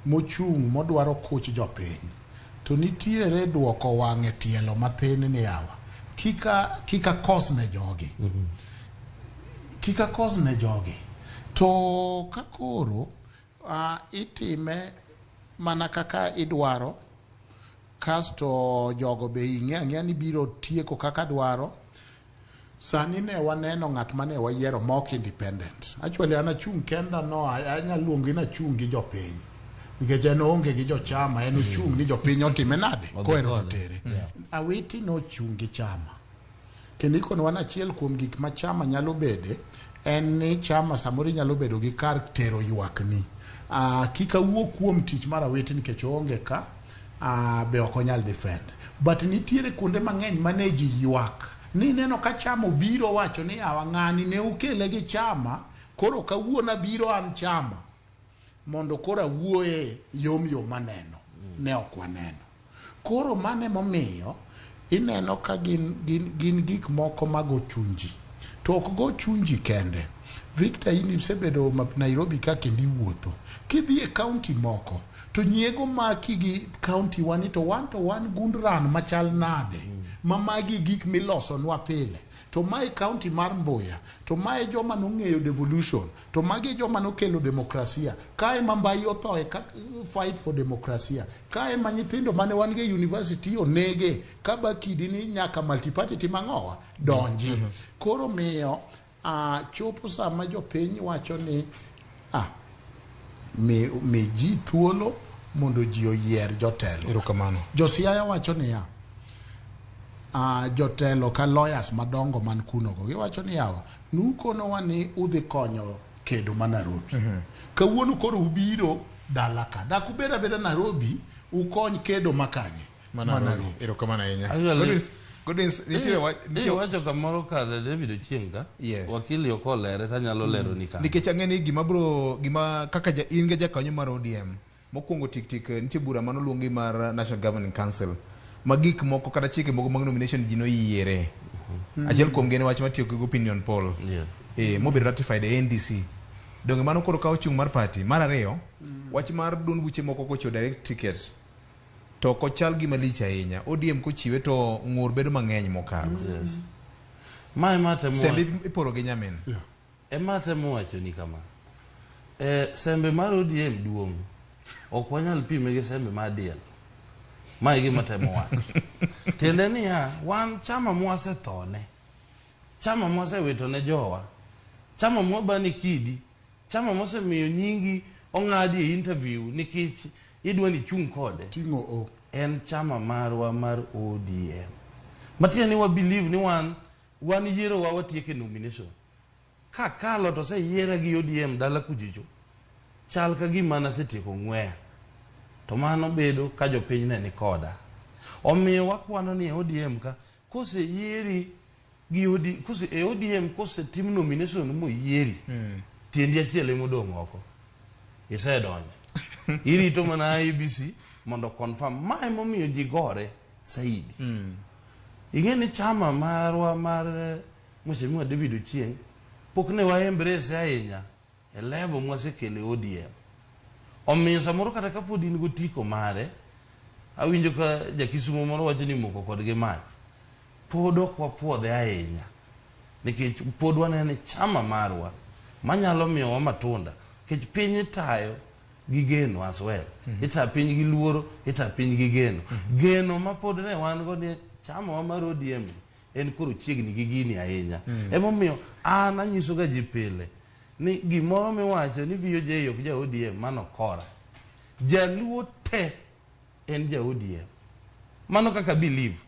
mochung' modwaro kuch jopiny to nitiere duoko wang'e tielo mathin ni yawa kika kos ne jogi to kakoro itime mana kaka idwaro kasto jogo be ing'e ni biro tieko kaka dwaro. Sani ne waneno ng'at mane wayiero mock independent. Actually an achung' kenda no anyaluongi na chung' gi jopiny. Nikech en onge gi jochama, en ochung' ni jopiny otime nade koero totere. Awiti no chung' gi chama. Kendo ikono achiel kuom gik ma chama nyalo bede en ni chama samoro nyalo bedo gi kar tero ywakni. Kika wuok kuom tich mar Awiti nikech onge ka be ok onyal defend. But nitiere kuonde mang'eny mane ji ywak ni neno ka chama obiro wacho ni awa ng'ani ne ukele gi chama, koro kawuono biro an chama mondo koro awuoye yom maneno. Ne ok waneno. Koro mane momiyo ineno ka gin gik moko mago chunji. To ok go chunji kende. Victor isebedo Nairobi ka kendi wuotho. Kidhi e county moko to nyiego maki gi county wani to one gundran machal nade. Mamagi gik miloso nwa pile. To mai county mar Mboya, to mai joma nong'eyo devolution, to magi joma nokelo demokrasia. Kae mambai othoe fight for demokrasia. Kae ma nyithindo mane wan ge university onege kaba kidi ni nyaka multiparty timang'owa donji. Koro miyo chopo sama jopiny wacho ni mi ji thuolo mondo ji oyier jotelo. Erokamano. Josiaya wacho ni jotelo ka lawyers madongo man kuno go giwacho ni yawa nukono wani udhi konyo kedo ma Nairobi. Kawuono koro ubiro dala ka. Dak ubeda beda Nairobi ukony kedo makanye. Nairobi. Erokamano ahinya. Godwins nitie wacho kamoro kar David Ochienga. Yes. Wakili okolere tanyalo lero ni ka. Nikech ang'e ni gima kaka in ga jakanyo mar ODM mokwongo tik nitie bura manoluongi mar National Governing Council. Magik moko kata chike moko mag nomination ji noyiere. Achiel kuom gene wach matiyo gi opinion poll. Yes. Mobile ratified NDC. Donge mano koro kawo chung' mar party. Mar ariyo, wach mar duond buche moko kochiwo direct ticket. To kochal gima lich ahinya. ODM kochiwe to ng'ur bedo mang'eny mokalo. Yes. Mate mo. Sembe iporo gi nyamin. Mate mo wacho ni kama. Sembe mar ODM duong'. Ok wanyal pime gi sembe mar DL. Maigi matemo wacho. Tiende ni wan chama mwase thone. Chama mwase wito ne jowa. Chama mwabani kidi. Chama mwase miyo nyingi ong'adi interview nikech idwa ni chung' kode. Tingo o. En chama marwa mar ODM. Matia ni wa believe ni wan yiero wa watieke nomination. Ka kalo to se yiera gi ODM dala kujicho. Chal ka gima nasetieko ng'weya. To mano bedo ka jopiny ne ni koda. Omiyo wakwano ni ODM ka kose yieri gi ODM kose tim nomination mo yieri. Tiendi achiel modong' oko. Isedonjo. Irito mana ABC mondo confirm mae momiyo ji gore saidi. Ing'e ni chama marwa mar Mheshimiwa David Ochieng pok ne wa embrace ahinya e level mwasekele ODM. Omiyo samoro kata kapod in gotiko mare, awinjo ka jakisumo moro wacho ni moko kodgi mach. Pod ok wapuodhe ahinya. Nikech pod wanene chama marwa manyalo miyowa matunda. Nikech piny tayo gi geno as well. Ita piny gi luoro, ita piny gi geno. Geno ma pod ne wan go ni chama wa mar ODM en koro chiegni gi gini ahinya. Emomiyo an anyiso ga ji pile ni gimoro miwacho ni VOJ ok ja ODM mano kora. Jaluo te en ja ODM. Mano kaka believe.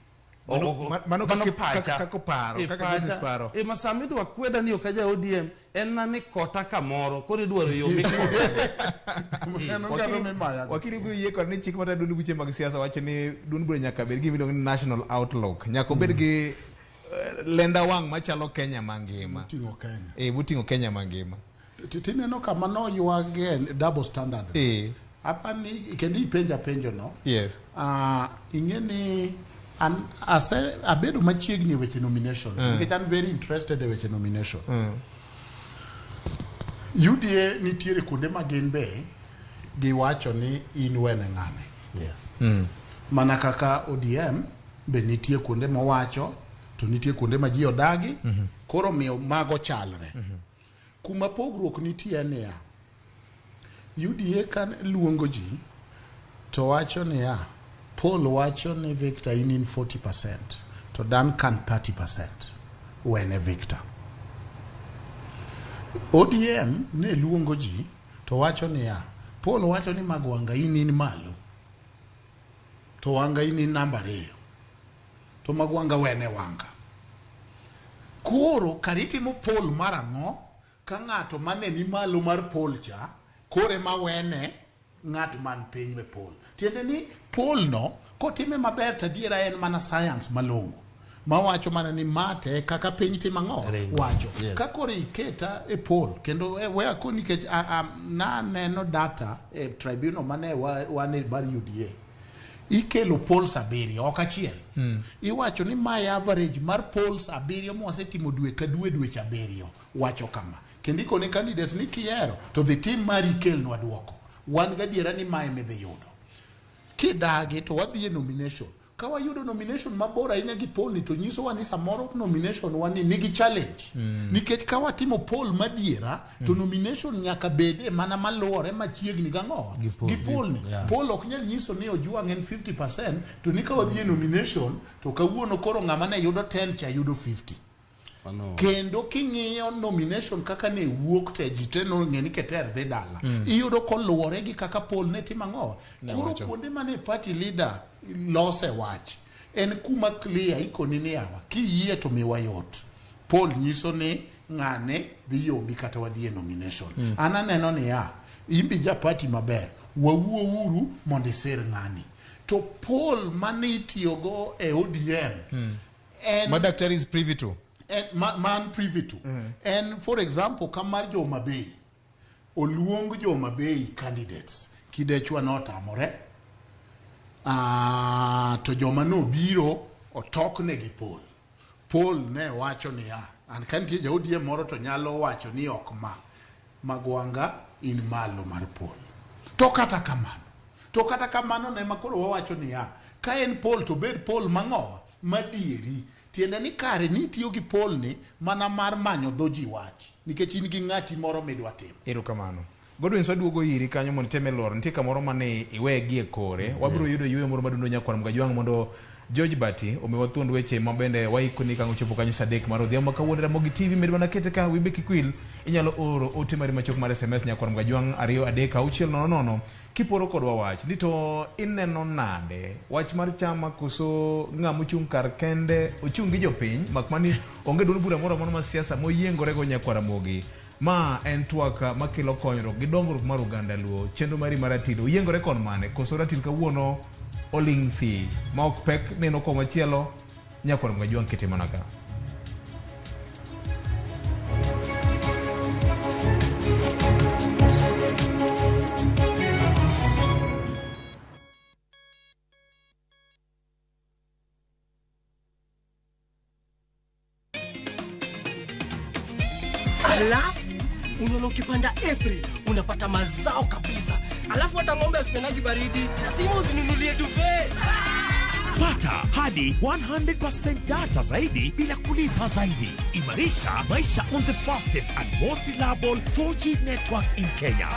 Mano kaka paro, kaka Godwins paro. Masami dwa kweda ni ok ja ODM en na ni kota kamoro koro idwaro yo mikota. Wakili biro yie kod ni chik mata duond buche mag siasa wacho ni duond bura nyaka bed gi miluongo ni national outlook. Nyaka bed gi lenda wang' machalo Kenya mangima. Muting'o Kenya mangima. Tineno kama no yuage double standard. Apa ni kendi penjo no. Yes. Ing'e ni abedo machiegni weche nomination. Nikech I'm very interested e weche nomination. UDA nitiere kuonde magin be giwacho ni in wene ng'ane. Yes. Mana kaka ODM be nitie kuonde mowacho to nitie kuonde ma ji odagi. Koro miyo mago chalre. Kuma pogruok nitie niya. UDA kan luongo ji to wacho niya Paul wacho ni Victor in 40%, to Duncan 30%, when a Victor. ODM ne luongo ji, to wacho ni ya, Paul wacho ni Magwanga in malo, to Wanga in namba 2, to Magwanga wene Wanga. Koro karitimo Paul marang'o, ka ng'ato mane ni malo mar Paul cha, kore ma wene ng'at man piny me Paul. Tiende ni Paul no, kotime maber tadiera en mana science malong'o. Ma wacho mana ni mate kaka piny timang'o wacho. Yes. Kakore iketa e Paul, kendo wea ko nikech na neno data e tribunal mane wane bar UDA. Ikelo polls 7 ok achiel. Iwacho ni my average mar polls 7 mwasetimo dwe ka dweche 7 wacho kama. Kendo ikone candidates ni kiero to the team mari kelnwa duoko. Wan gadiera ni mae medhi yudo. Kidagi to wadhi e nomination. Ka wayudo nomination mabora ahinya gi poll ni to nyiso wa ni samoro nomination wani nigi challenge. Nikech ka watimo poll madiera to nomination nyaka bede mana maluore machiegni gang'o gi poll ni. Poll ok nyal nyiso ni Ojwang en 50% to ni ka wadhi e nomination to kawuono koro ng'ama ne yudo 10 cha yudo 50. Kendo king'iyo nomination kaka ne wuok te jite no ng'eni keter dhi dala. Iyudo koluwore gi kaka poll ne timang'o. Koro kuonde mane party leader lose wach en kuma clear ikoni ni yawa kiyie to miwa yot. Poll nyiso ni ng'ane dhi yombi kata wadhi e nomination. Ananeno ni ya imbi ja party maber wawuo uru mondo iser ng'ani. To poll mane itiyogo e ODM Madaktari is privy to man privy to. And for example, kamar Joma Bay, oluong Joma Bay candidates, Kidechwa notamore, to Joma no biro otok negi Paul. Paul ne wacho ni ya, an kantie jaudie moro to nyalo wacho ni ok Magwanga in malo mar Paul. To kata kamano ne makoro wawacho ni ya, ka en Paul to bed Paul mang'o madieri. Tiende ni kare ni tiyo gi poll ni mana mar manyo dhoji wach nikech in gi ng'ati moro midwa timo. Erokamano. Godwin swaduogo iri kanyo mondo teme lor nitie kamoro mane iwegi e kore. Wabiro yudo yweyo moro madundo nyakwar Mgajwang' mondo George Bati omiwa thuond weche mabende waikoni kango chopo kanyo sadek mar odhiambo ma kawuono Ramogi TV medwa nakete ka wibe kikwil inyalo oro ote mari machok mar SMS nyakwar Mgajwang' 23600 kiporo kodwa wach ni to ineno nade wach mar chama koso ng'amo chung kar kende ochung gi jopiny makmani onge duond bura moro ma siasa moyiengore go nyakwar Ramogi. Ma en twaka makelo konyruok gi dongruok mar Uganda Luo. Chenro mari mar Ratil oyiengore kon mane koso Ratil kawuono oling thi ma ok pek neno komachielo nyakwar Mgajwang' kitimo naka. Alafu unaona ukipanda April unapata mazao kabisa. Alafu hata ng'ombe asipendaji baridi, lazima usinunulie duvet. Pata hadi 100% data zaidi bila kulipa zaidi. Imarisha maisha on the fastest and most reliable 4G network in Kenya.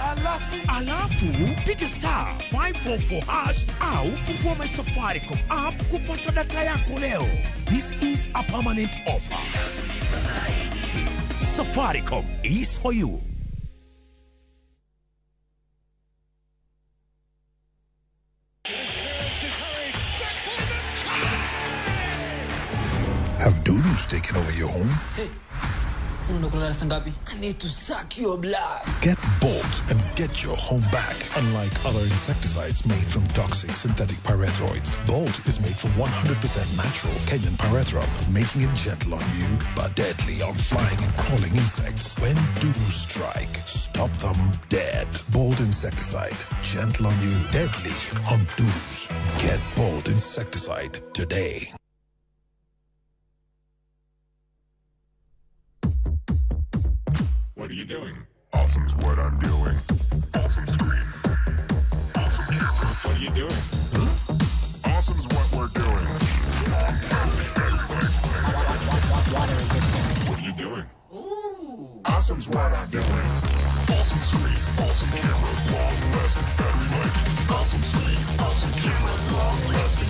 Alafu piga star 544 hash au fungua my Safaricom app kupata data yako leo. This is a permanent offer. Safaricom is for you. Have doodles taken over your home? Hey, I need to suck your blood. Get Bolt and get your home back. Unlike other insecticides made from toxic synthetic pyrethroids, Bolt is made from 100% natural Kenyan pyrethrum, making it gentle on you but deadly on flying and crawling insects. When doodles strike, stop them dead. Bolt insecticide, gentle on you, deadly on doodles. Get Bolt insecticide today. What are you doing? Awesome's what I'm doing. Awesome screen. Awesome camera. What are you doing? Huh? Awesome's what we're doing. Water resistant. What are you doing? Ooh. Awesome's what I'm doing. Awesome screen. Awesome camera. Long lasting battery life. Awesome screen. Awesome camera. Long lasting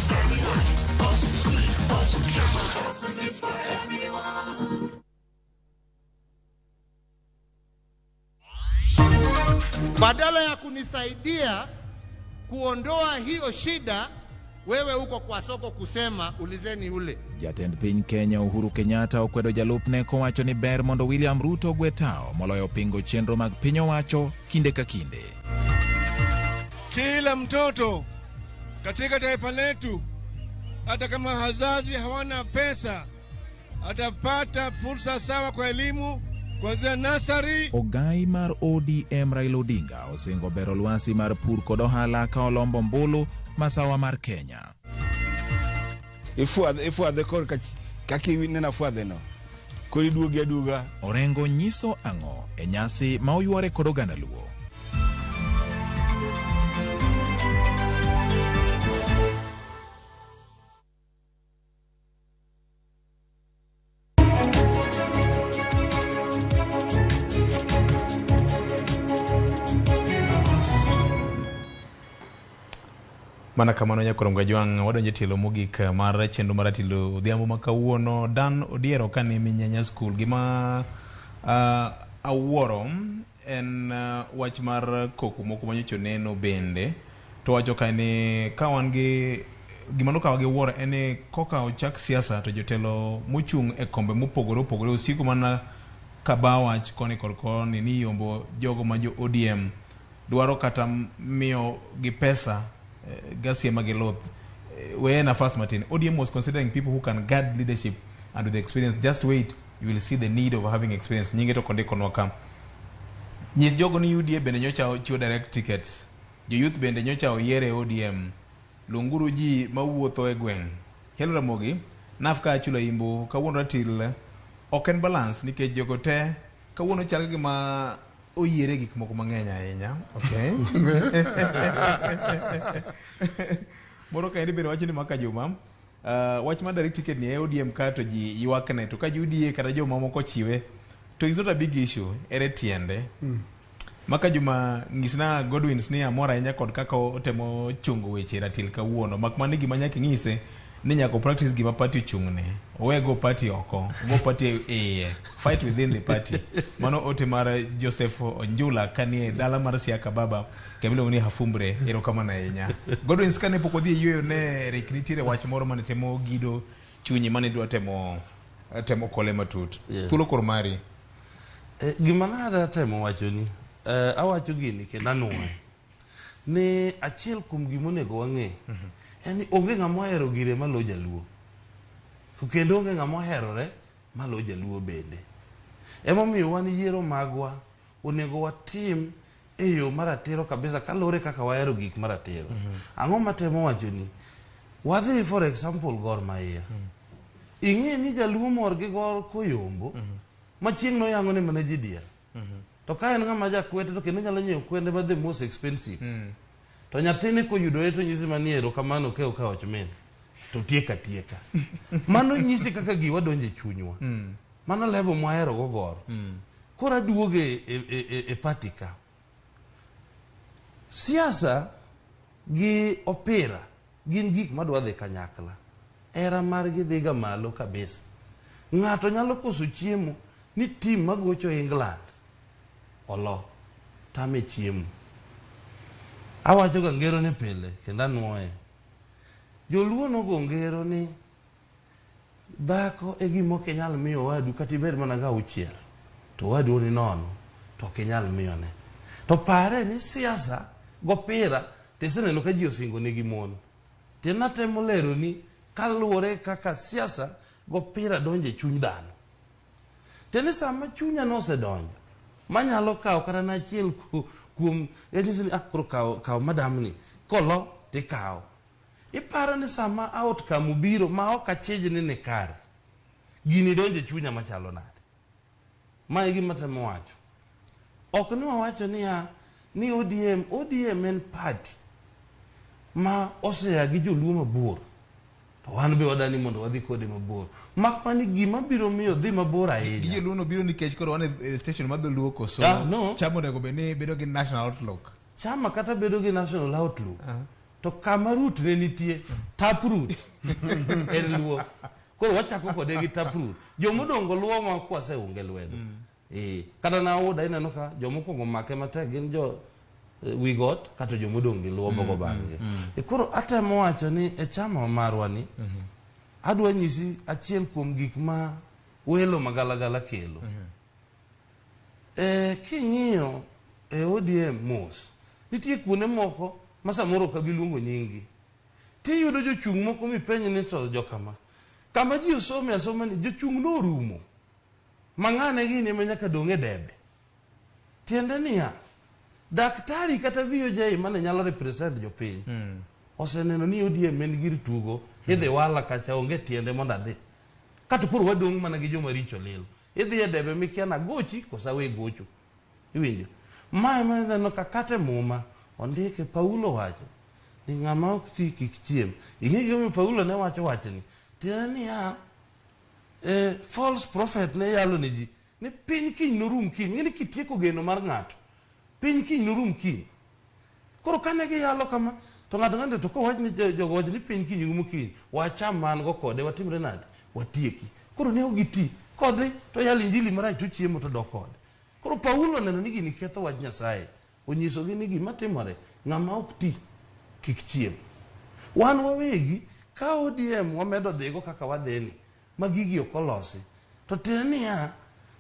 Badala ya kunisaidia kuondoa hiyo shida, wewe uko kwa soko kusema ulizeni ule. Jatend piny Kenya Uhuru Kenyatta okwedo jalupne kowacho ni ber mondo William Ruto gwetao moloyo pingo chenro mag piny owacho kinde ka kinde. Kila mtoto katika taifa letu, hata kama wazazi hawana pesa, atapata fursa sawa kwa elimu kuanzia nasari. Ogai mar ODM Raila Odinga osingo bero lwasi mar pur kod ohala ka olombo mbulu masawa mar Kenya. Ifuadhe kor kaki nena fuadhe no. Kori duogi aduga. Orengo nyiso ang'o e nyasi ma oyuore kod oganda Luo. Mana kamano nyakoromga jwang' wadonje tielo mogik mar chenro mar Ratil odhiambo ma kawuono. Dan odiero kane minyanya skul gima awuoro en wach mar koko moko manyocho neno bende to wacho kane ka wan gi gima nokawa gi wuoro en koka ochak siasa to jotelo mochung' e kombe mopogore opogore osiku mana kabawach koni kod koni ni yombo jogo ma jo ODM dwaro kata miyo gi pesa gasia mageloth we nafas Martin. ODM was considering people who can guard leadership and with the experience. Just wait, you will see the need of having experience. Nyinge to konde konoka nyis jogo ni UDA bende nyocha chiwo direct tickets, jo youth bende nyocha oyere ODM, lunguru ji mawuotho e gweng'. Helo Ramogi nafka achula imbo kawuono Ratil oken balance nikech jogo te kawuono chal gima oyere gik moko mang'eny ahinya. Okay. Moro ka bende wachni maka juma wach ma direct ticket ni ODM ka to ji ywakne to ka ji UDA kata joma moko chiwe to is not a big issue ere tiende. Maka juma ngisna Godwins ni amora ahinya kod kaka otemo chungo weche Ratil kawuono mak mani gima nyaka ng'ise ni nyaka practice gima party chung'ne owego party oko go party fight within the party. Mano ote mara Joseph Onjula kanie dala mar Siaka Baba kabilo ni hafumbre ero kama na yenya Godwin skane pokodhi yuyo ne rekritire wach moro mane temo gido chunyi mane dwa temo kole matut. Tulo kormari gima nada temo wacho ni awacho gini ke nanue ne achiel kum gimonego wang'e yani onge ng'ama hero gire malo jaluo kendo onge ng'ama herore malo jaluo bende. Emomiyo wan yiero magwa onego watim e yo maratiro kabisa kalore kaka wahero gik maratiro. Ang'o matemo wacho ni wadhi for example Gor Mahia. Ing'e ni jaluo mor gi Gor koyombo machieng' no yango ne mana ji diel. To ka en ng'ama jakwete to kendo nyalo nyiewo kwende ma the most expensive. To nyathine koyudore to nyisi maniero kamano ke okawo chmen to tieka mano nyisi kaka giwa donje chunywa. Mano level mwahero go Gor. Kora duoge e patika siasa gi opera gin gik madwa dhi kanyakla. Era margi dhiga malo kabisa. Ng'ato nyalo koso chiemo ni tim magocho England olo tame chiemo. Awacho ga ngero ne pile kendo anuoye. Joluo nogo ngero ni dhako e gimo kenyal miyo wadu kata ibed mana ga uchiel to wadu ni nono to kenyal miyo ne. To pare ni siasa gopira teseneno ka ji osingo negi mon. Tena temo lero ni kaluore kaka siasa gopira donje chuny dhano. Tene sama chunya no se donjo manyalo kawo kata na achiel kuom yanyisi ni akro kawo madam ni kolo ti kawo. Iparo ni sama outcome ubiro ma ok achejni ni kare gini donje chunya machalo nade. Ma gima temo wacho. Ok ni wawacho ni ODM en party ma osea gi joluo mabor. To wan be wadani mondo wadhi kode mabor. Mak mani gima biro miyo dhi mabor ahinya. Gije luo no biro nikech koro wane station madho luo koso. No. Chama onego beni bedo gi national outlook. Chama kata bedo gi national outlook. To kama root ne nitie tap root en luo. Koro wachako kode gi tap root. Jomodongo luo ma kwase unge lwedo. Kata na oda ineno ka jomokwongo make matek gin wigot kata jomodong gi luwo go bangi koro atemo wacho ni e chama marwa ni adwa nyisi achiel kuom gik ma welo magalagala kelo king'iyo e ODM mos nitie kuonde moko ma samoro ka giluongo nyingi tiyudo jochung' moko mipenj ni to kama ji osome asoma ni jochung' no rumo mang'ane gini ma nyaka dong' e debe tiende niya daktari kata VOJ mane nyalo represent jopiny oseneno ni ODM en gir tugo idhi wala kacha onge tiende mondo adhi kata koro wadong' mana gi joma richo lilo idhi e debe mikia na gochi kosa we gocho iwinjo mae maneno ka kate muma ondike Paulo wacho ni ng'ama ok ti kik chiem ing'e gima Paulo ne wacho wachni tiende niya false prophet ne yalo ne ji ni piny kiny norum kiny ing'e ni kitieko geno mar ng'ato piny kiny norum kiny koro kane giyalo kama to ng'ato ng'ato to kowach ni jogo wach ni piny kiny rumo kiny wacham man go kode watimre nade watieki koro ne ogiti kodhi to yalo injili marach to chiemo to dok kode koro Paulo neno ni gini ketho wach Nyasaye onyisogi ni gima timore ng'ama ok ti kik chiem wan wawegi ka ODM wamedo dhigo kaka wadhini ma gigi ok olosi to tiende niya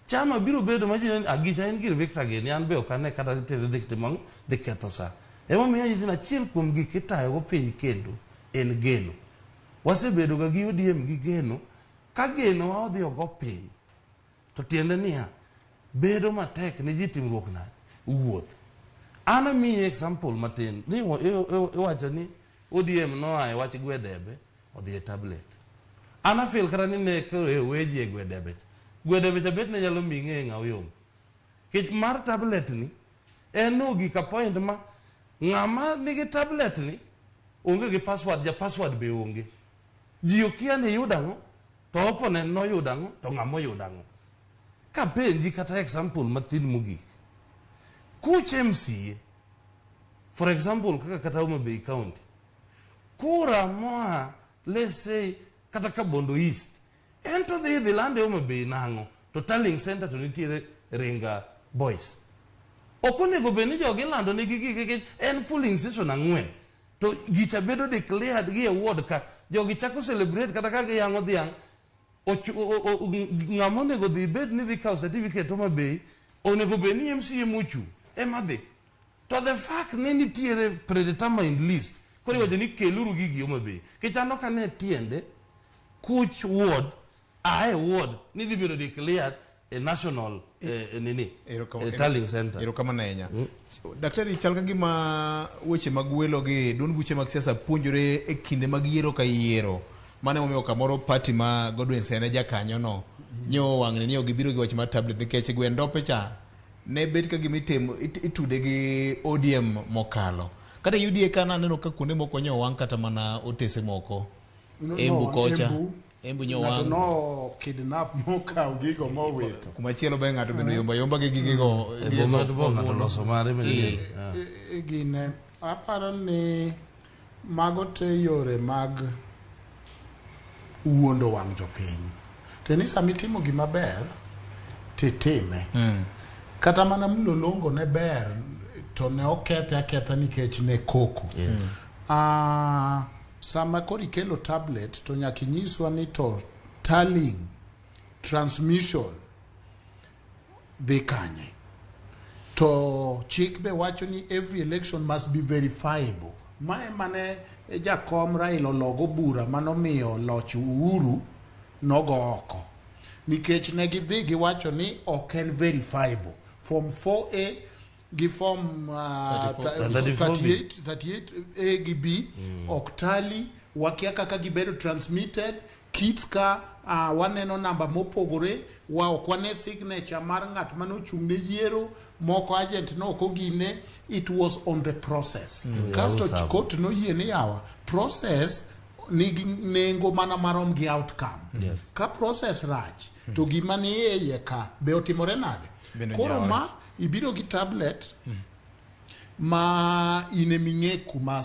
chama biro bedo ma ji agicha en gir Victor gini an be ok ane kata tere dhi ketho sa emomiyo nyisi achiel kuom gik itayogo piny kendo en geno wasebedo ga gi ODM gi geno ka geno wa odhi ogo piny to tiende niya bedo matek ni ji timruok nade wuoth an amiyi example matin ni iwacho ni ODM noae wach gwe debe odhi e tablet an afil kata ni ne weji e gwe debe cha bet ne nyalo ming'e ng'aw yom kech mar tablet ni en ogik point ma ng'ama nigi tablet ni onge gi password ja password be onge ji okia ni yudang'o to opponent no yudang'o to ng'amo yudang'o ka penji kata example mathin mogik kuch MCA for example kaka kata Homa Bay County kura moa let's say kata Kabondo East ento dhi lande Homa Bay nang'o to tallying center to nitiere Ringa Boys okonego be ni jogi lando ni gigi en polling station 4 to gicha bedo declared gi award ka jogi chako celebrate kata ka giyango dhiang' ng'ama onego dhi bed ni dhi kawo certificate Homa Bay onego be ni MCA mochu ema dhi to the fact ni nitiere predetermined list koro iwacho ni keluru gigi Homa Bay kichano ka ne tiende kuch ward ward ni dhi bedo declared a national tallying center erokamano ahinya daktari chal ka gima weche mag welo gi duond buche mag siasa puonjore e kinde mag yiero ka yiero mane momiyo kamoro party ma Godwin Sene jakanyo no nyo wang'ne ni gibiro gi wach mar tablet nikech gwen dope cha ne bet ka gima itude gi ODM mokalo kata UDA kana neno ka kuonde moko nyo wang' kata mana otese moko embu kocha embu nyo wang' no kidnap mokaw gigo mowito kumachielo be ng'ato bendo yomba gi gigo ng'ato loso mare gine aparo ni mago te yore mag wuondo wang' jopiny teni sami timo gima ber titime kata mana mlolongo ne ber to ne okethe aketha nikech ne koko sama kori kelo tablet to nyaki nyiswa ni to tallying transmission dhi kanye to chik be wacho ni every election must be verifiable mae mane jakom Ratil ologo bura manomiyo loch Uhuru nogo oko nikech ne gidhi giwacho ni ok en verifiable form 4A gi form 38A gi B ok tali wakia kaka gibedo transmitted kits ka waneno namba mopogore wa ok wane signature mar ng'at mane ochung' ne yiero moko agent no ok ogine it was on the process kasto court no yie ni yawa process nigi nengo mana marom gi outcome ka process rach to gima ni iye ka be otimore nade koro ma ibiro gi tablet ma ine ming'e kuma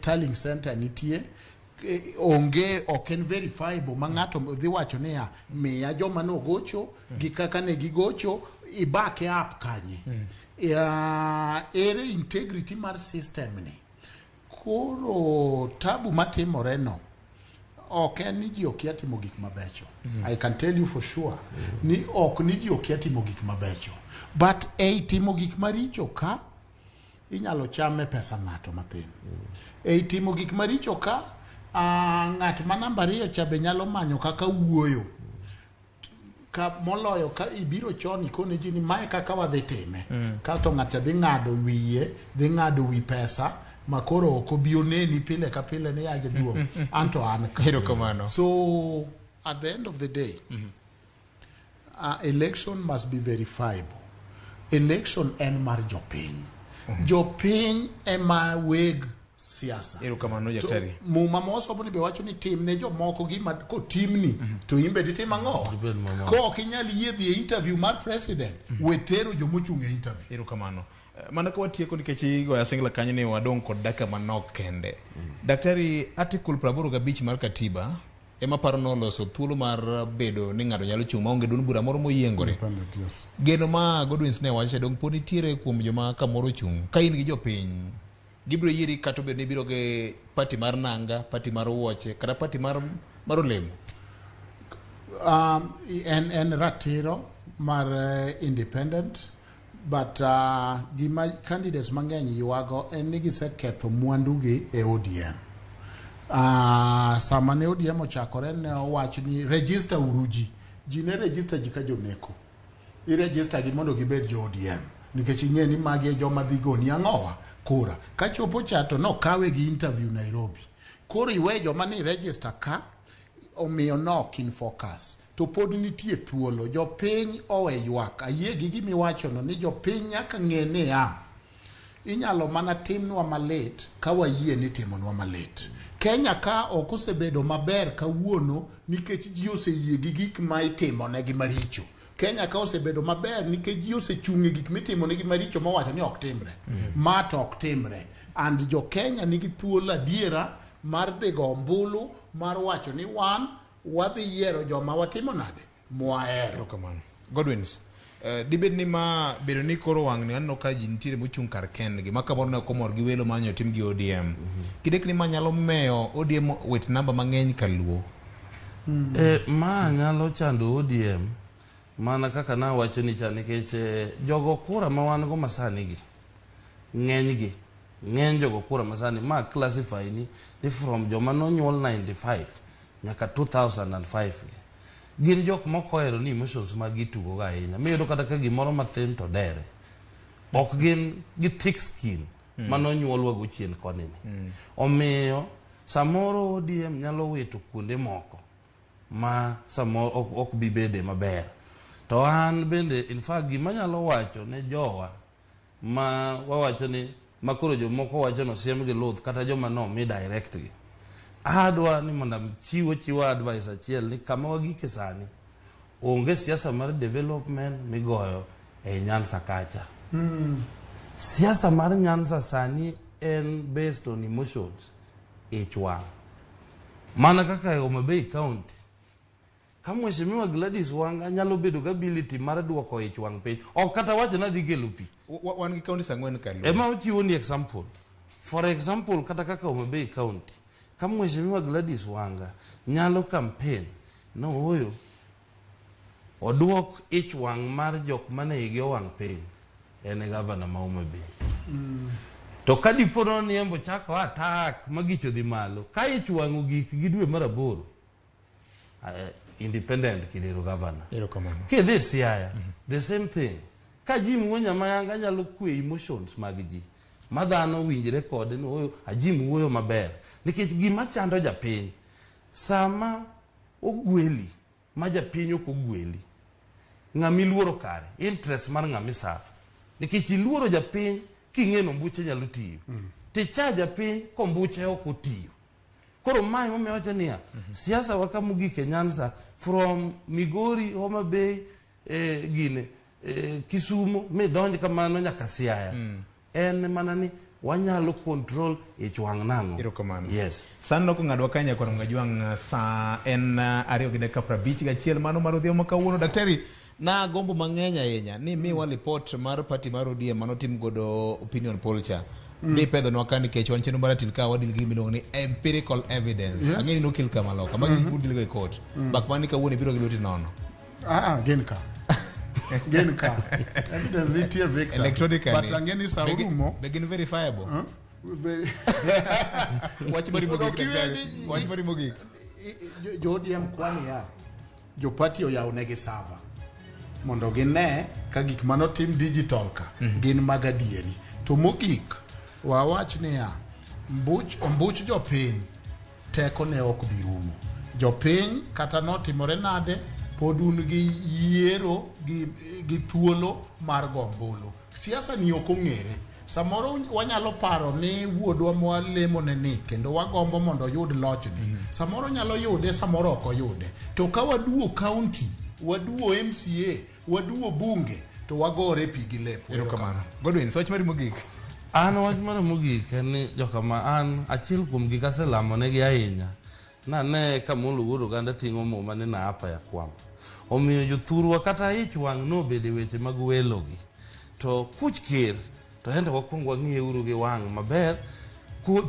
tallying center nitie onge ok en verifiable ma ng'ato dhi wacho niya miya joma nogocho gi kaka ne gigocho ibake app kanye ere integrity mar system ni. Koro tabu matimore no ok en ni ji okia timo gik mabecho. I can tell you for sure ni ok ni ji okia timo gik mabecho, but timo gik maricho ka inyalo chame pesa ng'ato mathin. Timo gik maricho ka ng'at ma namba 2 cha be nyalo manyo kaka wuoyo ka moloyo ka ibiro choni kone ji ni mae kaka wadhi time. Kasto ng'at dhi ng'ado wiye, dhi ng'ado wi pesa makoro ok obioneni pile ka pile ni aje duong anto an hero kamano. So at the end of the day, election must be verifiable. Election en mar jopiny. Jopiny ema weg siasa. Hero kamano Daktari. Muma mosobo ni be wacho ni tim ne jomoko gima ko timni to imbe di tim ang'o. Ko ok inyal yiedhi e interview mar president wetero jomochung' e interview. Hero kamano. Mana ka watieko nikech igoya singla kanyo ni wadong' kod daka manok kende. Daktari, article 85 mar katiba ema paro noloso thuolo mar bedo ni ng'ato nyalo chung' maonge duond bura moro moyiengore. Geno ma Godwins ne wacho dong' pod nitiere kuom joma kamoro chung' ka in gi jopiny gibiro yieri kata bed ni biro ge party mar nanga, party mar wuoche kata party mar olemo. En ratiro mar independent, but gima candidates mang'eny yuago en ni giseketho mwandugi e ODM. Sama ne ODM ochakore ne owach ni register uruji. Ji ne register ji ka joneko. I register gi mondo gibed jo ODM. Nikech ing'e ni magi joma dhi goni ang'owa kura. Ka chopo chato no kawe gi interview Nairobi. Koro iwe joma ni register ka omiyo nok in focus. To pod nitie thuolo. Jopiny owe ywak. Ayie gi gimiwacho no ni jopiny nyaka ng'e ni inyalo mana timnwa malit ka wayie ni timonwa malit. Kenya ka ok osebedo maber kawuono nikech ji oseyie gi gik ma itimo negi maricho. Kenya ka osebedo maber nikech ji osechung' e gik mitimo negi maricho mowacho ni ok timre. Ma to ok timre. And jo Kenya nigi thuolo adiera mar dhi go ombulu mar wacho ni wadhi yiero joma watimo nade mwahero. Godwins, dibed ni ma bedo ni koro wang' ni anno ka ji nitiere mochung' kar kendgi ma kamoro ne komor gi welo manyo tim gi ODM. Kidek ni ma nyalo meyo ODM wet namba mang'eny kaluo. Ma nyalo chando ODM mana kaka na wacho ni cha nikech jogo kura ma wan go masani gi ng'eny jogo kura masani ma classify ni from joma no nyuol 95 nyaka 2005 gin jok mokoero ni emotions ma gitugo ga ahinya miyudo kata ka gimoro mathin to dere ok gin gi thick skin mano nyuolwa go chien koni ni omiyo samoro ODM nyalo wito kuonde moko ma samoro ok bi bede maber. To an bende in fact gima nyalo wacho ne jowa ma wawacho ni makoro jomoko wacho no siem gi luth kata joma no mi direct gi. Adwa ni mondo chiwo advice achiel ni kama wagike sani onge siasa mar development migoyo e Nyanza kacha. Siasa mar Nyanza sani en based on emotions each one. Mana kaka e Homa Bay County ka Mheshimiwa Gladys Wanga nyalo bedo ga ability mar duoko ich wang piny ok kata wacho na dhi kelo pi wan gi county sang'wen kaluo. Ema ochiwo ni example. For example kata kaka Homa Bay County ka Mheshimiwa Gladys Wanga nyalo campaign no hoyo oduok ich wang mar jok mane igi wang piny en governor ma Homa Bay. To ka dipono ni embo chako attack magicho dhi malo ka ich wang gik gidwe mar 8 independent kidero governor. Ke this year the same thing. Ka Jim Wonya Mayanga nyalo kwe emotions mag ji. Madhano winjire kode no Jim wuoyo maber. Nikech gima chando japiny sama ogweli ma japiny ok ogweli. Ng'ami luoro kare interest mar ng'ami safu. Nikech iluoro japiny king'eno mbuche nyalo tiyo. Ticha japiny kombuche ok otiyo. Koro mai momiyo wacho niya siasa waka mugike Nyanza from Migori, Homa Bay, Kisumu midonj kamano nyaka Siaya. En mana ni wanyalo control ich wang' nang'o. Yes. San no kung'adwa kanya kwa ngajwang sa en 2:51 mano mar odhiambo kawuono. Daktari, na gombo mang'eny ahinya ni miwa report mar party mar ODM manotim godo opinion poll cha ni pedho nwa ka nikech wan chenro mar Ratil ka wadil gi miluongo ni empirical evidence. Ang'eni nokil kama loka magi udil go e court bak mani kawuono biro gi lweti nono. Gin ka evidence nitie Victor electronically but ang'eni saurumo begin verifiable. Wach mari mogik jo ODM kwani ya jo party oyawonegi server mondo gine ka gik manotim digital ka gin mag adieri. To mogik wawach niya ombuch jopiny teko ne ok bi rumo. Jopiny kata notimore nade pod un gi yiero gi thuolo mar gombulu. Siasa ni ok ong'ere. Samoro wanyalo paro ni wuodwa mwalemo ne ni kendo wagombo mondo yud lochni. Samoro nyalo yude, samoro ok oyude. To ka waduo county, waduo MCA, waduo bunge, to wagore pigi lepo. Erokamano. Godwin, wach mari mogik. An wach mara mogik en ni jokama an achiel kuom gik aselamo negi ahinya. Nane kamolo wuod oganda ting'o muma ni na apa ya kwamo. Omiyo jothurwa kata ich wang' nobede weche mag welogi. To kuch ker to hende wakwong wang'iye uru gi wang' maber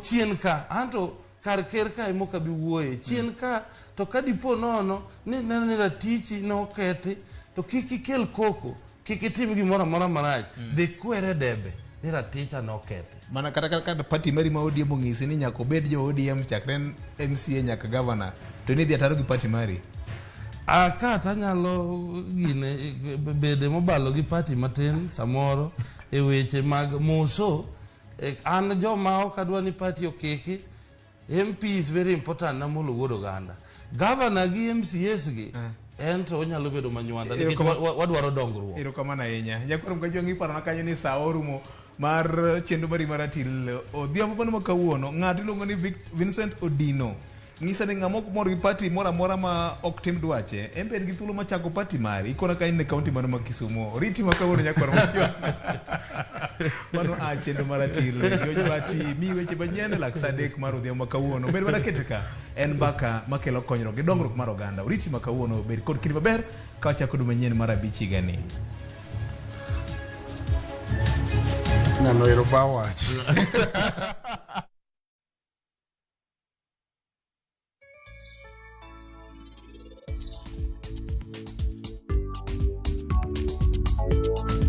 chien ka anto kar ker ka imoka bi wuoye chien ka to kadipo nono ni neno ni ratichi nokethi to kik ikel koko kik itim gimoro amora marach dhi kwere debe ni raticha nokethi mana kata party mari ma ODM ong'isi ni nyaka obed jo ODM chakre MCA nyaka governor to ni dhi ataro gi party mari. Kata nyalo gine bede mobalo gi party matin samoro e weche mag muso an joma ok adwa ni party okiki. MP is very important na mulo wuod oganda. Governor gi MCS gi ento onyalo bedo manywanda nikech wadwaro dongruok. Erokamano ahinya. Jakoro mka jwangi paro na kanyo ni saa orumo mar chenro mari mar Ratil. Odhiambo mano makawuono ng'ato iluongo ni Vincent Odino ng'isa ni ng'ama ok mor gi party moro amora ma ok tim dwache en be gi thuolo machako party mari ikona ka in e kaunti mano ma Kisumu riti makawuono nyakoro mano chenro mar Ratil jojwati mi weche manyien lak saa 3 mar odhiambo makawuono bed mana kete ka en mbaka makelo konyruok gi dongruok mar oganda riti makawuono bed kod kidi maber ka wachako dwe manyien mar abich higani. Ng'ano ero ba wach